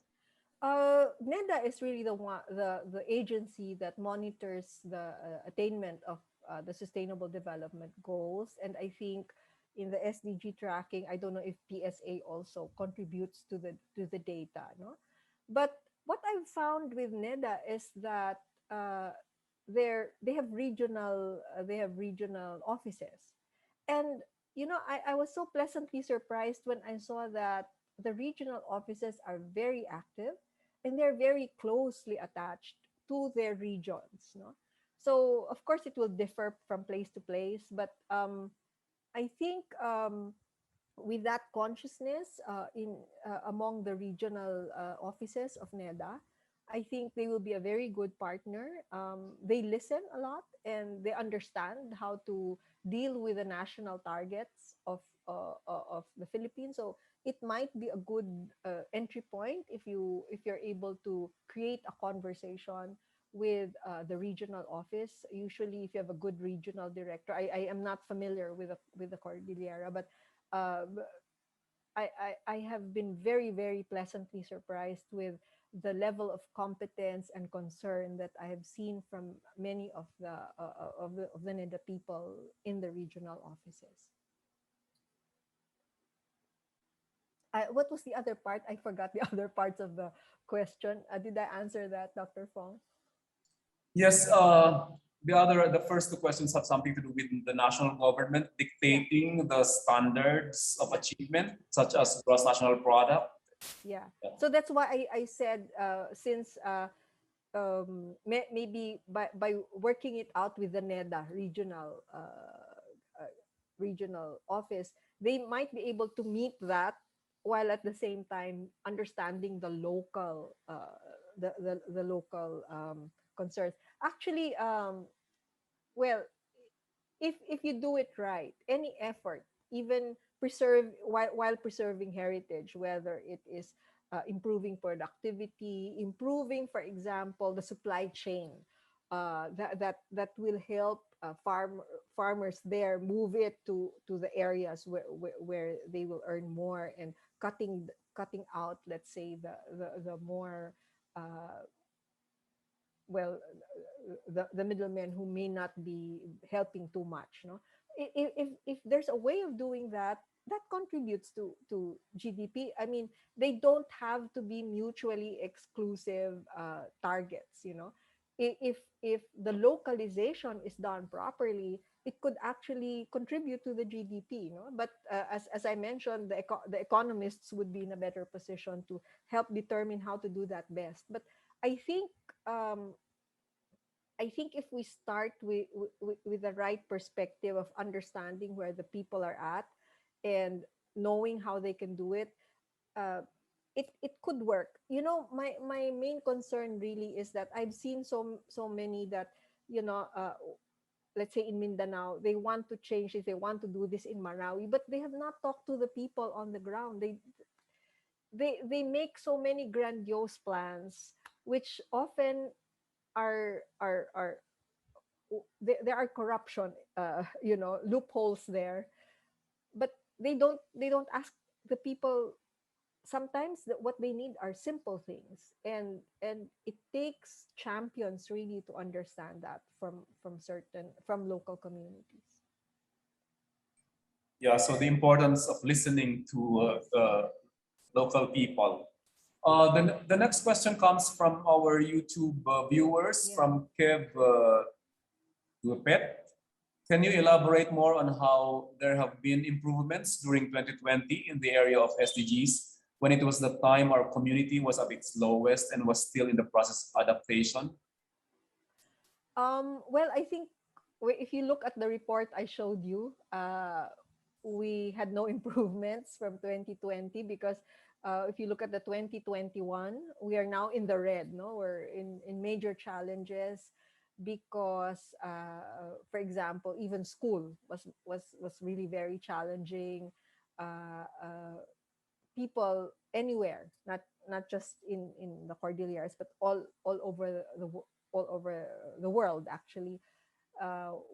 NEDA is really the agency that monitors the attainment of the Sustainable Development Goals, and I think in the SDG tracking, I don't know if PSA also contributes to the data, no. But what I've found with NEDA is that they have regional offices, and you know, I was so pleasantly surprised when I saw that the regional offices are very active and they're very closely attached to their regions, no? So of course it will differ from place to place, but I think with that consciousness in among the regional offices of NEDA, I think they will be a very good partner. They listen a lot and they understand how to deal with the national targets of the Philippines. So it might be a good entry point if you're able to create a conversation with the regional office. Usually, if you have a good regional director, I am not familiar with the Cordillera, but uh, I have been very, very pleasantly surprised with the level of competence and concern that I have seen from many of the NEDA people in the regional offices. What was the other part? I forgot the other parts of the question. Did I answer that, Dr. Fong? Yes, the first two questions have something to do with the national government dictating the standards of achievement, such as gross national product. Yeah. So that's why I said since maybe by working it out with the NEDA regional office, they might be able to meet that while at the same time understanding the local the local concerns. Actually, well, if you do it right, any effort, even while preserving heritage, whether it is improving productivity, improving, for example, the supply chain, that will help farmers there move it to the areas where they will earn more, and cutting out, let's say, the more well, the middlemen who may not be helping too much, no. If there's a way of doing that, that contributes to GDP. I mean, they don't have to be mutually exclusive targets, you know. If the localization is done properly, it could actually contribute to the GDP, you know. But as I mentioned, the economists would be in a better position to help determine how to do that best. But I think um, I think if we start with the right perspective of understanding where the people are at and knowing how they can do it, uh, it could work. You know, my main concern really is that I've seen so many that, you know, let's say in Mindanao, they want to change this, they want to do this in Marawi, but they have not talked to the people on the ground. They make so many grandiose plans, which often are there are corruption, loopholes there. But they don't ask the people. Sometimes what they need are simple things, and it takes champions really to understand that from local communities. Yeah, so the importance of listening to the local people. The next question comes from our YouTube viewers, Yeah. from Kev Lupet. Can you elaborate more on how there have been improvements during 2020 in the area of SDGs, when it was the time our community was at its lowest and was still in the process of adaptation? Well, I think if you look at the report I showed you, we had no improvements from 2020 because if you look at the 2021, we are now in the red. No, we're in major challenges because, for example, even school was really very challenging. People anywhere, not just in the Cordilleras, but all over all over the world actually.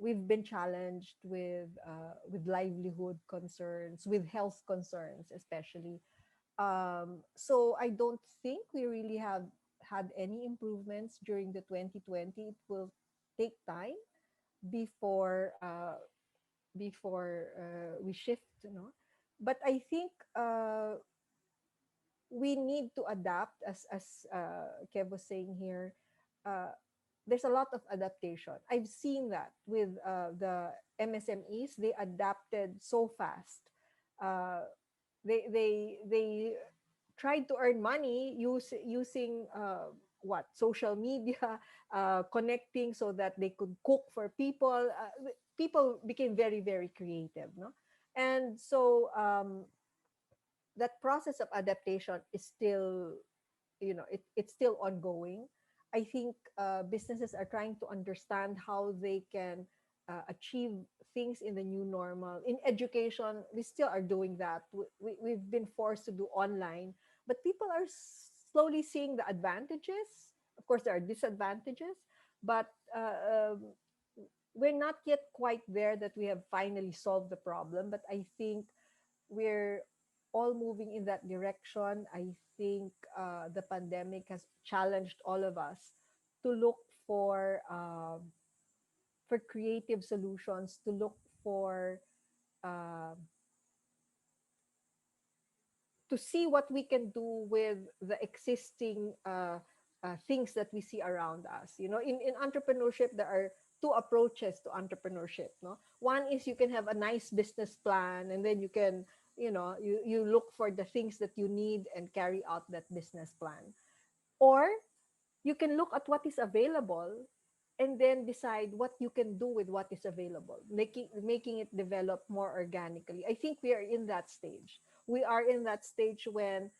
We've been challenged with livelihood concerns, with health concerns, especially. So I don't think we really have had any improvements during the 2020. It will take time before we shift, But I think we need to adapt, as Kev was saying here. Uh, there's a lot of adaptation. I've seen that with the MSMEs. They adapted so fast. Uh, they tried to earn money using what social media, connecting so that they could cook for people. People became very very creative, no, and so that process of adaptation is still, it's still ongoing. I think businesses are trying to understand how they can achieve things in the new normal. In education, we still are doing that. We've been forced to do online, but people are slowly seeing the advantages. Of course, there are disadvantages, but we're not yet quite there that we have finally solved the problem. But I think we're all moving in that direction. I think the pandemic has challenged all of us to look for creative solutions, to look for uh, to see what we can do with the existing things that we see around us. In entrepreneurship, there are two approaches to entrepreneurship. No, one is you can have a nice business plan, and then you can, you look for the things that you need and carry out that business plan, or you can look at what is available and then decide what you can do with what is available, making it develop more organically. I think we are in that stage. We are in that stage when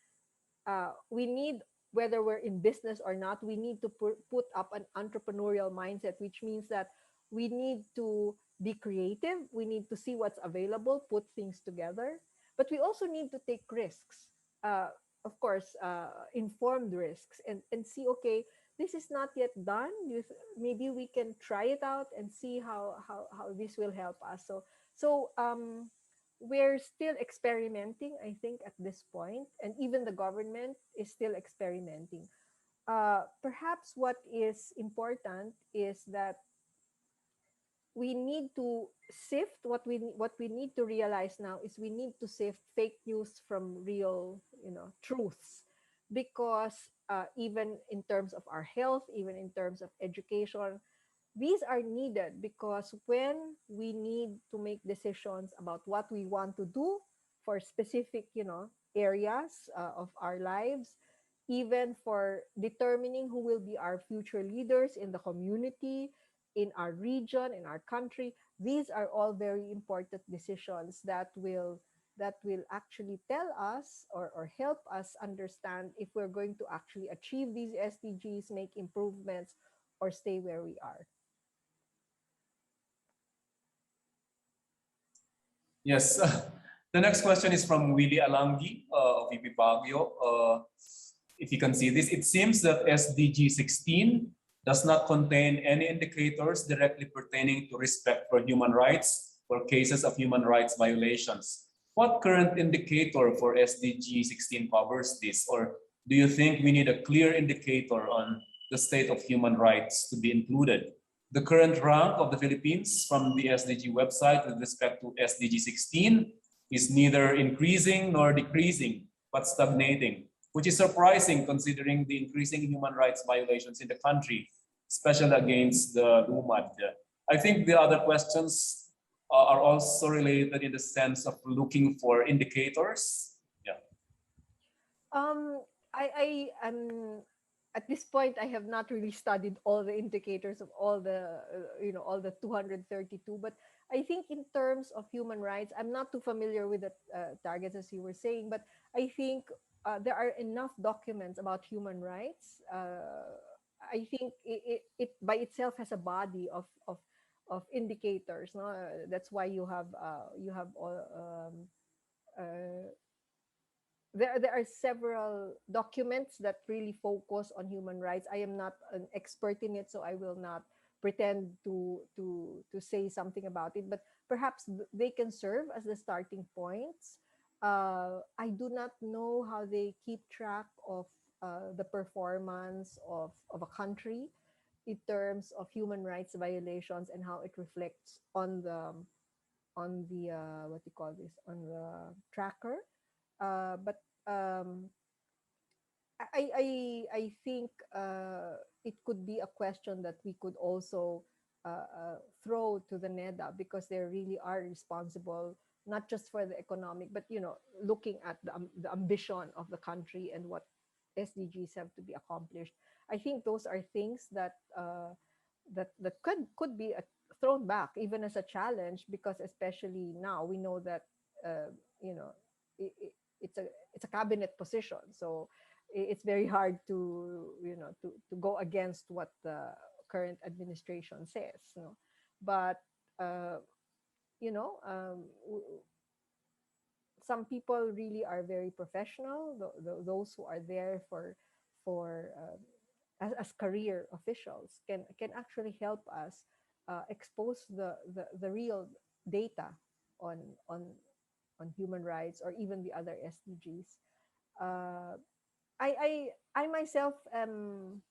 we need, whether we're in business or not, we need to put up an entrepreneurial mindset, which means that we need to be creative. We need to see what's available, put things together, but we also need to take risks. Of course, informed risks, and see, okay, this is not yet done. Maybe we can try it out and see how this will help us. So we're still experimenting, I think, at this point, and even the government is still experimenting. Perhaps what is important is that we need to sift. What we need to realize now is we need to sift fake news from real, truths, because even in terms of our health, even in terms of education, these are needed, because when we need to make decisions about what we want to do for specific, areas of our lives, even for determining who will be our future leaders in the community, in our region, in our country, these are all very important decisions that will actually tell us, or help us understand if we're going to actually achieve these SDGs, make improvements, or stay where we are. Yes. The next question is from Willie Alangi of VP Baguio. If you can see this, it seems that SDG 16 does not contain any indicators directly pertaining to respect for human rights or cases of human rights violations. What current indicator for SDG 16 covers this? Or do you think we need a clear indicator on the state of human rights to be included? The current rank of the Philippines from the SDG website with respect to SDG 16 is neither increasing nor decreasing, but stagnating, which is surprising considering the increasing human rights violations in the country, especially against the LUMAD. I think the other questions are also related in the sense of looking for indicators. Yeah. I'm at this point I have not really studied all the indicators of all the all the 232, but I think in terms of human rights, I'm not too familiar with the targets as you were saying, but I think there are enough documents about human rights. I think it by itself has a body of indicators. No, that's why you have all. Uh, there are several documents that really focus on human rights. I am not an expert in it, so I will not pretend to say something about it. But perhaps they can serve as the starting points. I do not know how they keep track of the performance of a country in terms of human rights violations and how it reflects on the what do you call this, on the tracker. But um, I think it could be a question that we could also throw to the NEDA, because they really are responsible not just for the economic, but looking at the ambition of the country and what SDGs have to be accomplished. I think those are things that that could be thrown back even as a challenge, because especially now we know that you know it, it, it's a cabinet position, so it's very hard to to go against what the current administration says, but uh, you know um, w- some people really are very professional, those who are there for as career officials can actually help us expose the real data on on on human rights or even the other SDGs. Uh, I myself am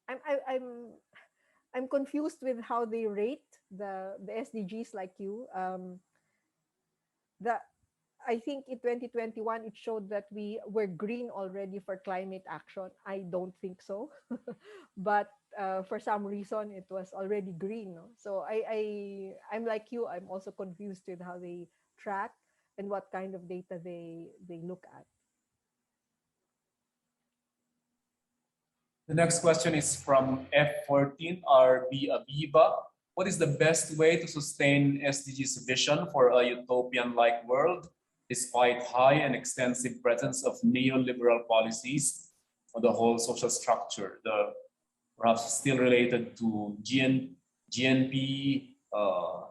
I'm I, I'm confused with how they rate the SDGs like you. The I think in 2021 it showed that we were green already for climate action. I don't think so, but for some reason it was already green. No? So I'm like you. I'm also confused with how they track and what kind of data they look at. The next question is from F14 RB Abiba. What is the best way to sustain SDGs vision for a utopian-like world despite high and extensive presence of neoliberal policies on the whole social structure? The perhaps still related to GNP, Can you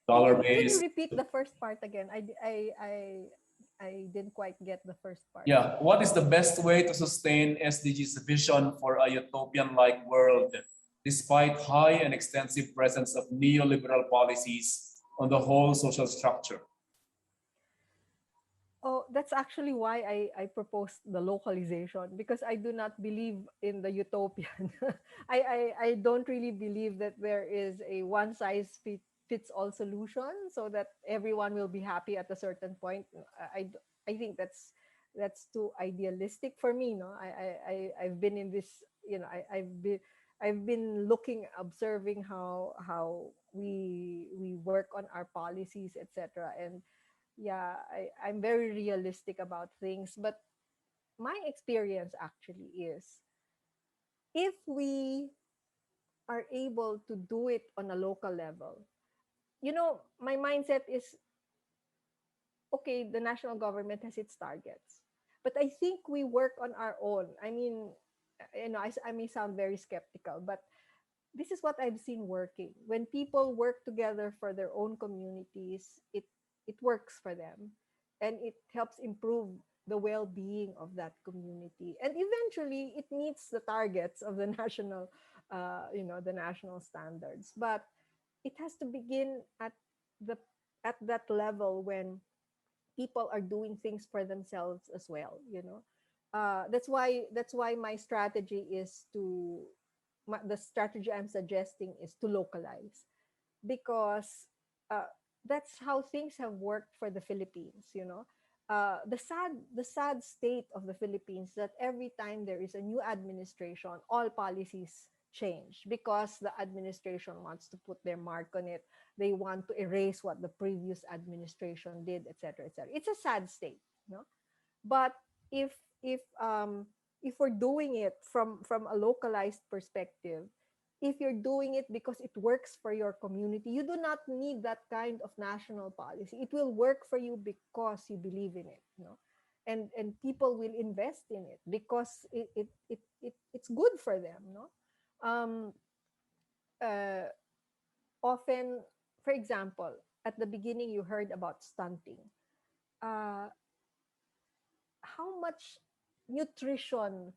dollar-based. repeat the first part again? I didn't quite get the first part. Yeah, what is the best way to sustain SDGs vision for a utopian-like world despite high and extensive presence of neoliberal policies on the whole social structure? Oh, that's actually why I proposed the localization, because I do not believe in the utopian. I don't really believe that there is a one size fits all solution so that everyone will be happy at a certain point. I think that's too idealistic for me. No, I've been in this. I've been looking, observing how we work on our policies, etc. And yeah, I'm very realistic about things. But my experience actually is, if we are able to do it on a local level, my mindset is, okay, the national government has its targets, but I think we work on our own. I mean, I may sound very skeptical, but this is what I've seen working. When people work together for their own communities, it works for them, and it helps improve the well-being of that community, and eventually it meets the targets of the national, the national standards. But it has to begin the at that level when people are doing things for themselves as well. That's why my strategy is the strategy I'm suggesting is to localize, because uh, that's how things have worked for the Philippines. The sad state of the Philippines, that every time there is a new administration, all policies change because the administration wants to put their mark on it. They want to erase what the previous administration did, etc., etc. It's a sad state, you know. But if if um if we're doing it from a localized perspective, if you're doing it because it works for your community, you do not need that kind of national policy. It will work for you because you believe in it. And people will invest in it because it's good for them, no. um uh, Often, for example, at the beginning you heard about stunting. uh how much nutrition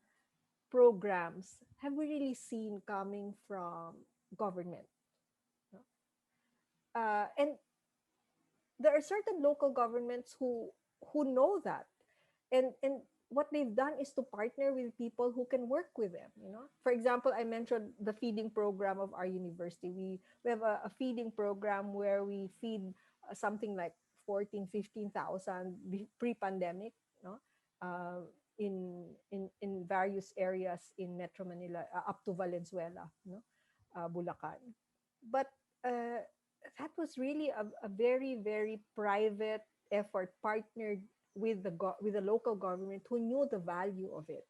programs have we really seen coming from government, no? And there are certain local governments who know that, and what they've done is to partner with people who can work with them. For example, I mentioned the feeding program of our university. We have a feeding program where we feed something like 14,000-15,000 pre-pandemic, no, uh, in various areas in Metro Manila, up to Valenzuela, no, Bulacan. But that was really a very, very private effort, partnered with with the local government who knew the value of it.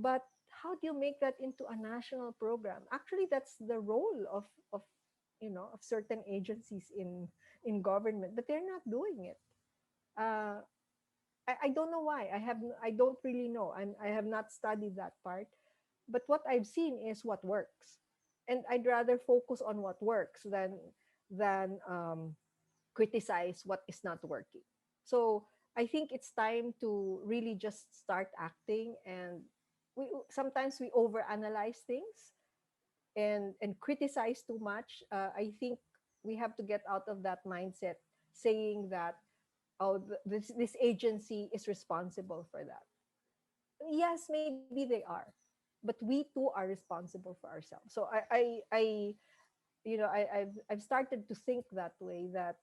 But how do you make that into a national program? Actually, that's the role of certain agencies in government, but they're not doing it. Uh, I don't know why. I don't really know. I have not studied that part. But what I've seen is what works, and I'd rather focus on what works than criticize what is not working. So I think it's time to really just start acting, and we sometimes we overanalyze things and criticize too much. I think we have to get out of that mindset, saying that, oh, this agency is responsible for that. Yes, maybe they are, but we too are responsible for ourselves. So I've started to think that way, that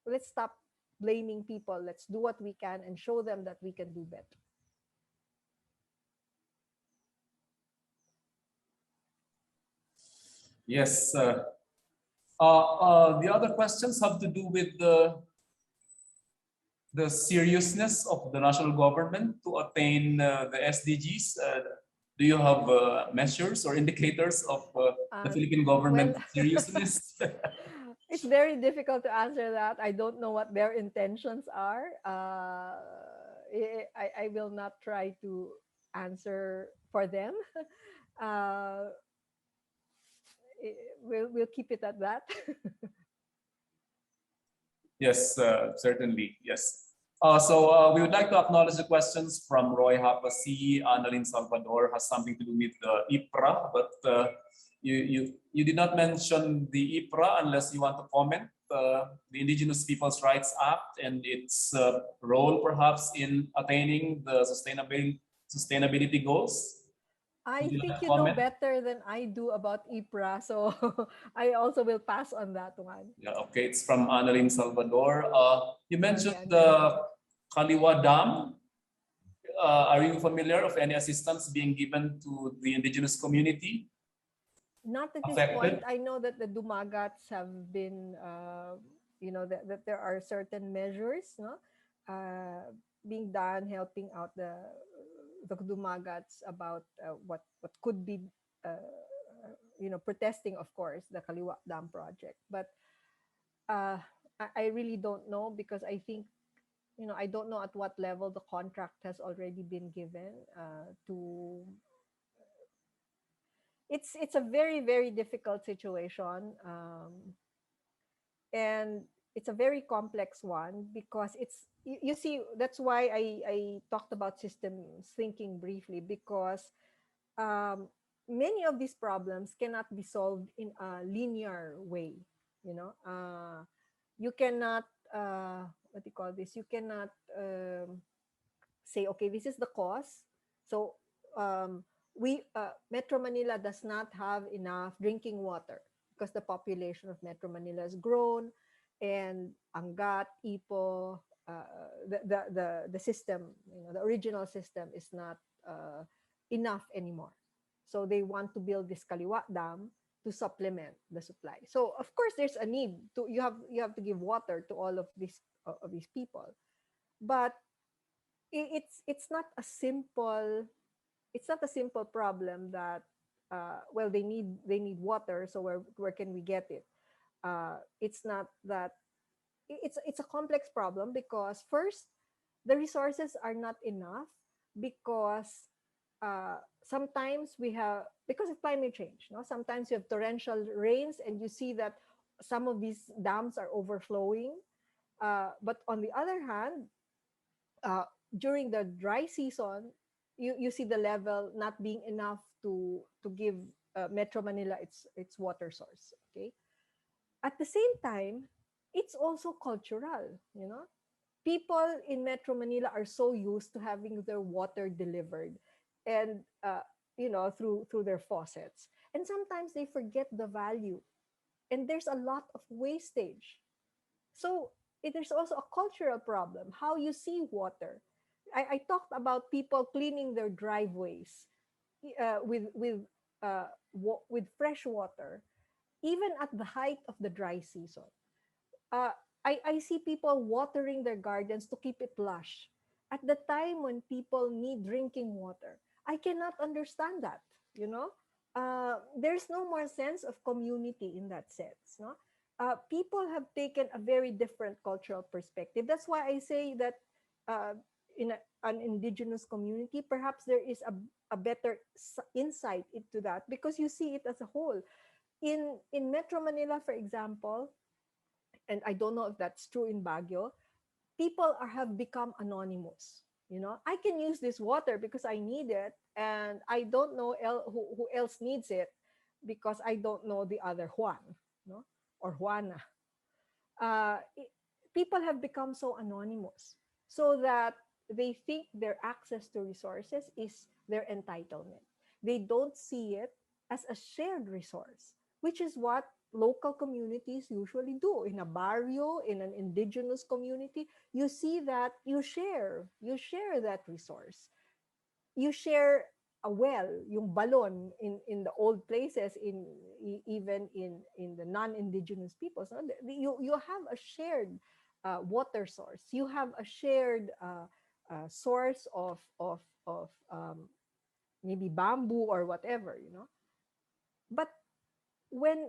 let's stop blaming people. Let's do what we can and show them that we can do better. Yes. The other questions have to do with the seriousness of the national government to attain the SDGs. Do you have measures or indicators of the Philippine Well, government seriousness? it's very difficult to answer that. I don't know what their intentions are. I will not try to answer for them. Uh, we'll keep it at that. Yes, certainly. Yes. We would like to acknowledge the questions from Roy Hapasi. Annalyn Salvador has something to do with the IPRA, but you did not mention the IPRA unless you want to comment. The Indigenous Peoples Rights Act and its role perhaps in attaining the sustainability goals. I Would you like think to you know comment? better than I do about IPRA, so I also will pass on that one. Yeah, okay, it's from Annalyn Salvador. You Sorry, mentioned Annalyn. the Kaliwa Dam. Are you familiar of any assistance being given to the indigenous community Not at this point. affected? I know that the Dumagats have been, that there are certain measures, no, being done, helping out the Dumagats about what could be, protesting, of course, the Kaliwa Dam project. But uh, I really don't know, because I think, I don't know at what level the contract has already been given to it's a very, very difficult situation, and it's a very complex one because you see, that's why I talked about systems thinking briefly, because um, many of these problems cannot be solved in a linear way. You know, you cannot what do you call this? You cannot say, okay, this is the cause. So we Metro Manila does not have enough drinking water because the population of Metro Manila has grown, and Angat, Ipo, the system, the original system is not enough anymore. So they want to build this Kaliwa Dam to supplement the supply. So of course there's a need to, you have to give water to all of these people. But it's not a simple, it's not a simple problem that well, they need water, so where can we get it? It's not that. It's a complex problem because first, the resources are not enough because sometimes we have, because of climate change, no, sometimes you have torrential rains and you see that some of these dams are overflowing, but on the other hand, uh, during the dry season, you see the level not being enough to give Metro Manila its water source. Okay, at the same time, it's also cultural. People in Metro Manila are so used to having their water delivered, and through their faucets, and sometimes they forget the value, and there's a lot of wastage. So there's also a cultural problem, how you see water. I talked about people cleaning their driveways with fresh water, even at the height of the dry season. Uh, I see people watering their gardens to keep it lush at the time when people need drinking water. I cannot understand that. You know, there's no more sense of community in that sense. No, people have taken a very different cultural perspective. That's why I say that uh, in an indigenous community, perhaps there is a better insight into that because you see it as a whole. In Metro Manila, for example, and I don't know if that's true in Baguio, people have become anonymous. I can use this water because I need it, and I don't know who else needs it because I don't know the other Juan, no, or Juana. uh, i- People have become so anonymous so that they think their access to resources is their entitlement. They don't see it as a shared resource, which is what local communities usually do. In a barrio, in an indigenous community, you see that you share that resource. You share a well, yung balon in the old places, even in the non-indigenous peoples. No? You have a shared water source. You have a shared source of maybe bamboo or whatever. But when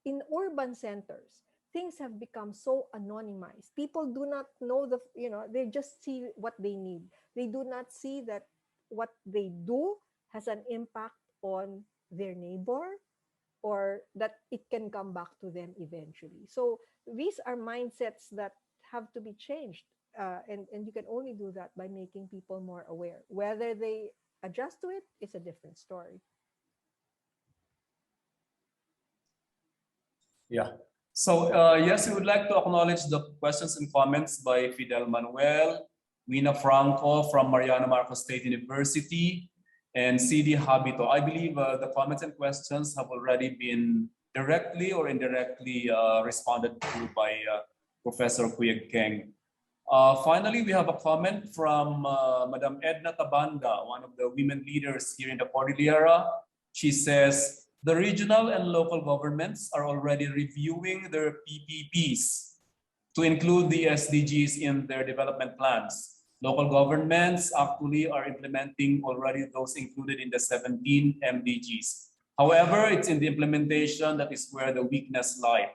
in urban centers, things have become so anonymized. People do not know they just see what they need. They do not see that what they do has an impact on their neighbor, or that it can come back to them eventually. So these are mindsets that have to be changed. And you can only do that by making people more aware. Whether they adjust to it is a different story. Yeah. So yes, we would like to acknowledge the questions and comments by Fidel Manuel, Wina Franco from Mariano Marcos State University, and CD Habito. I believe the comments and questions have already been directly or indirectly responded to by Professor Cuyegkeng. Finally, we have a comment from Madam Edna Tabanda, one of the women leaders here in the Cordillera. She says, the regional and local governments are already reviewing their PPPs to include the SDGs in their development plans. Local governments actually are implementing already those included in the 17 MDGs. However, it's in the implementation that is where the weakness lies.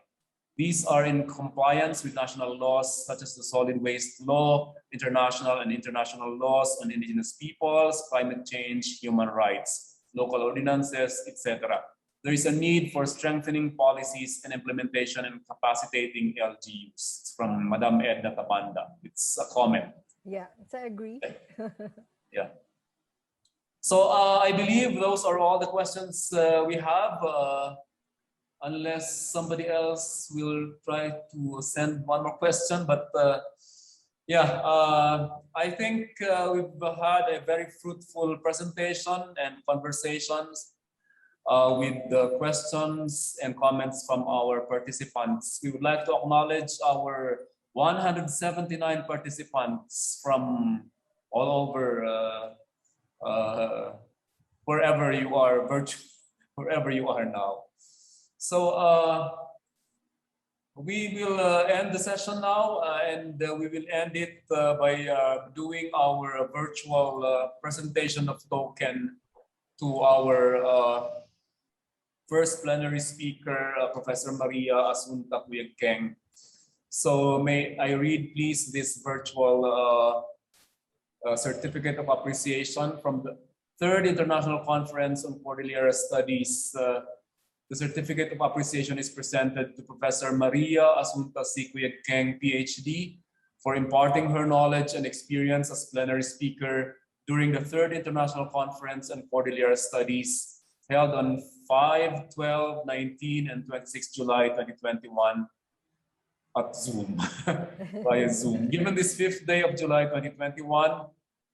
These are in compliance with national laws such as the Solid Waste Law, international laws on indigenous peoples, climate change, human rights. local ordinances, etc. There is a need for strengthening policies and implementation and capacitating LGUs. It's from Madam Edna Tabanda. It's a comment. Yeah, I agree. Yeah. So I believe those are all the questions we have. Unless somebody else will try to send one more question, but yeah, I think we've had a very fruitful presentation and conversations with the questions and comments from our participants. We would like to acknowledge our 179 participants from all over wherever you are, wherever you are now. So we will end the session now, and we will end it by doing our virtual presentation of token to our first plenary speaker, Professor Maria Assunta Cuyegkeng. So may I read, please, this virtual certificate of appreciation from the Third International Conference on Cordillera Studies. The certificate of appreciation is presented to Professor Maria Assunta Cuyegkeng, PhD, for imparting her knowledge and experience as plenary speaker during the Third International Conference on Cordillera Studies held on 5, 12, 19, and 26 July 2021 at Zoom, via Zoom. Given this 5th day of July 2021,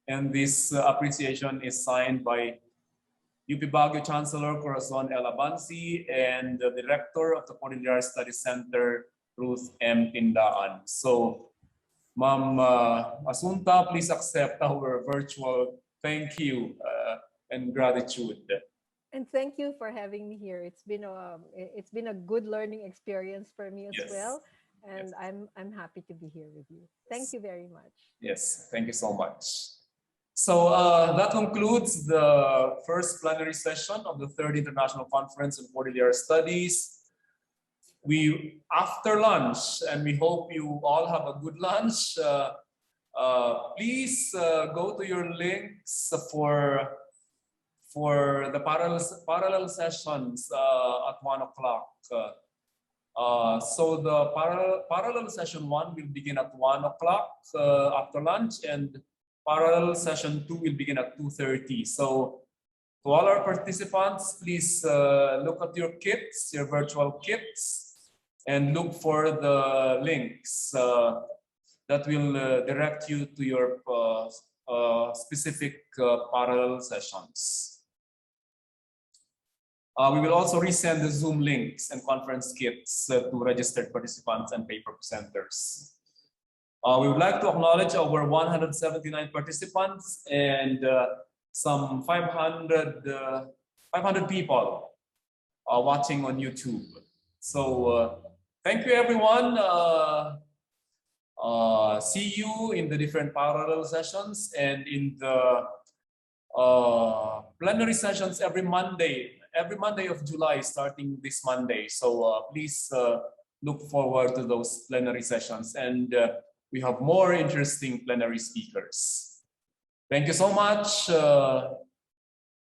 and this appreciation is signed by UP Baguio Chancellor Corazon L. Abansi and the Director of the Cordillera Studies Center, Ruth M. Tindaan. So, Ma'am Assunta, please accept our virtual thank you and gratitude. And thank you for having me here. It's been a good learning experience for me as well, and yes. I'm happy to be here with you. Thank you very much. Yes, thank you so much. So that concludes the first plenary session of the Third International Conference on Cordillera Studies. We, after lunch, and we hope you all have a good lunch, please go to your links for the parallel sessions at 1 o'clock. So the parallel session 1 will begin at 1 o'clock after lunch, and parallel session 2 will begin at 2:30. So to all our participants, please look at your kits, your virtual kits, and look for the links that will direct you to your specific parallel sessions. We will also resend the Zoom links and conference kits to registered participants and paper presenters. We would like to acknowledge our 179 participants and some 500 people watching on YouTube. So thank you, everyone. See you in the different parallel sessions and in the plenary sessions every Monday of July, starting this Monday. So please look forward to those plenary sessions, and we have more interesting plenary speakers. Thank you so much.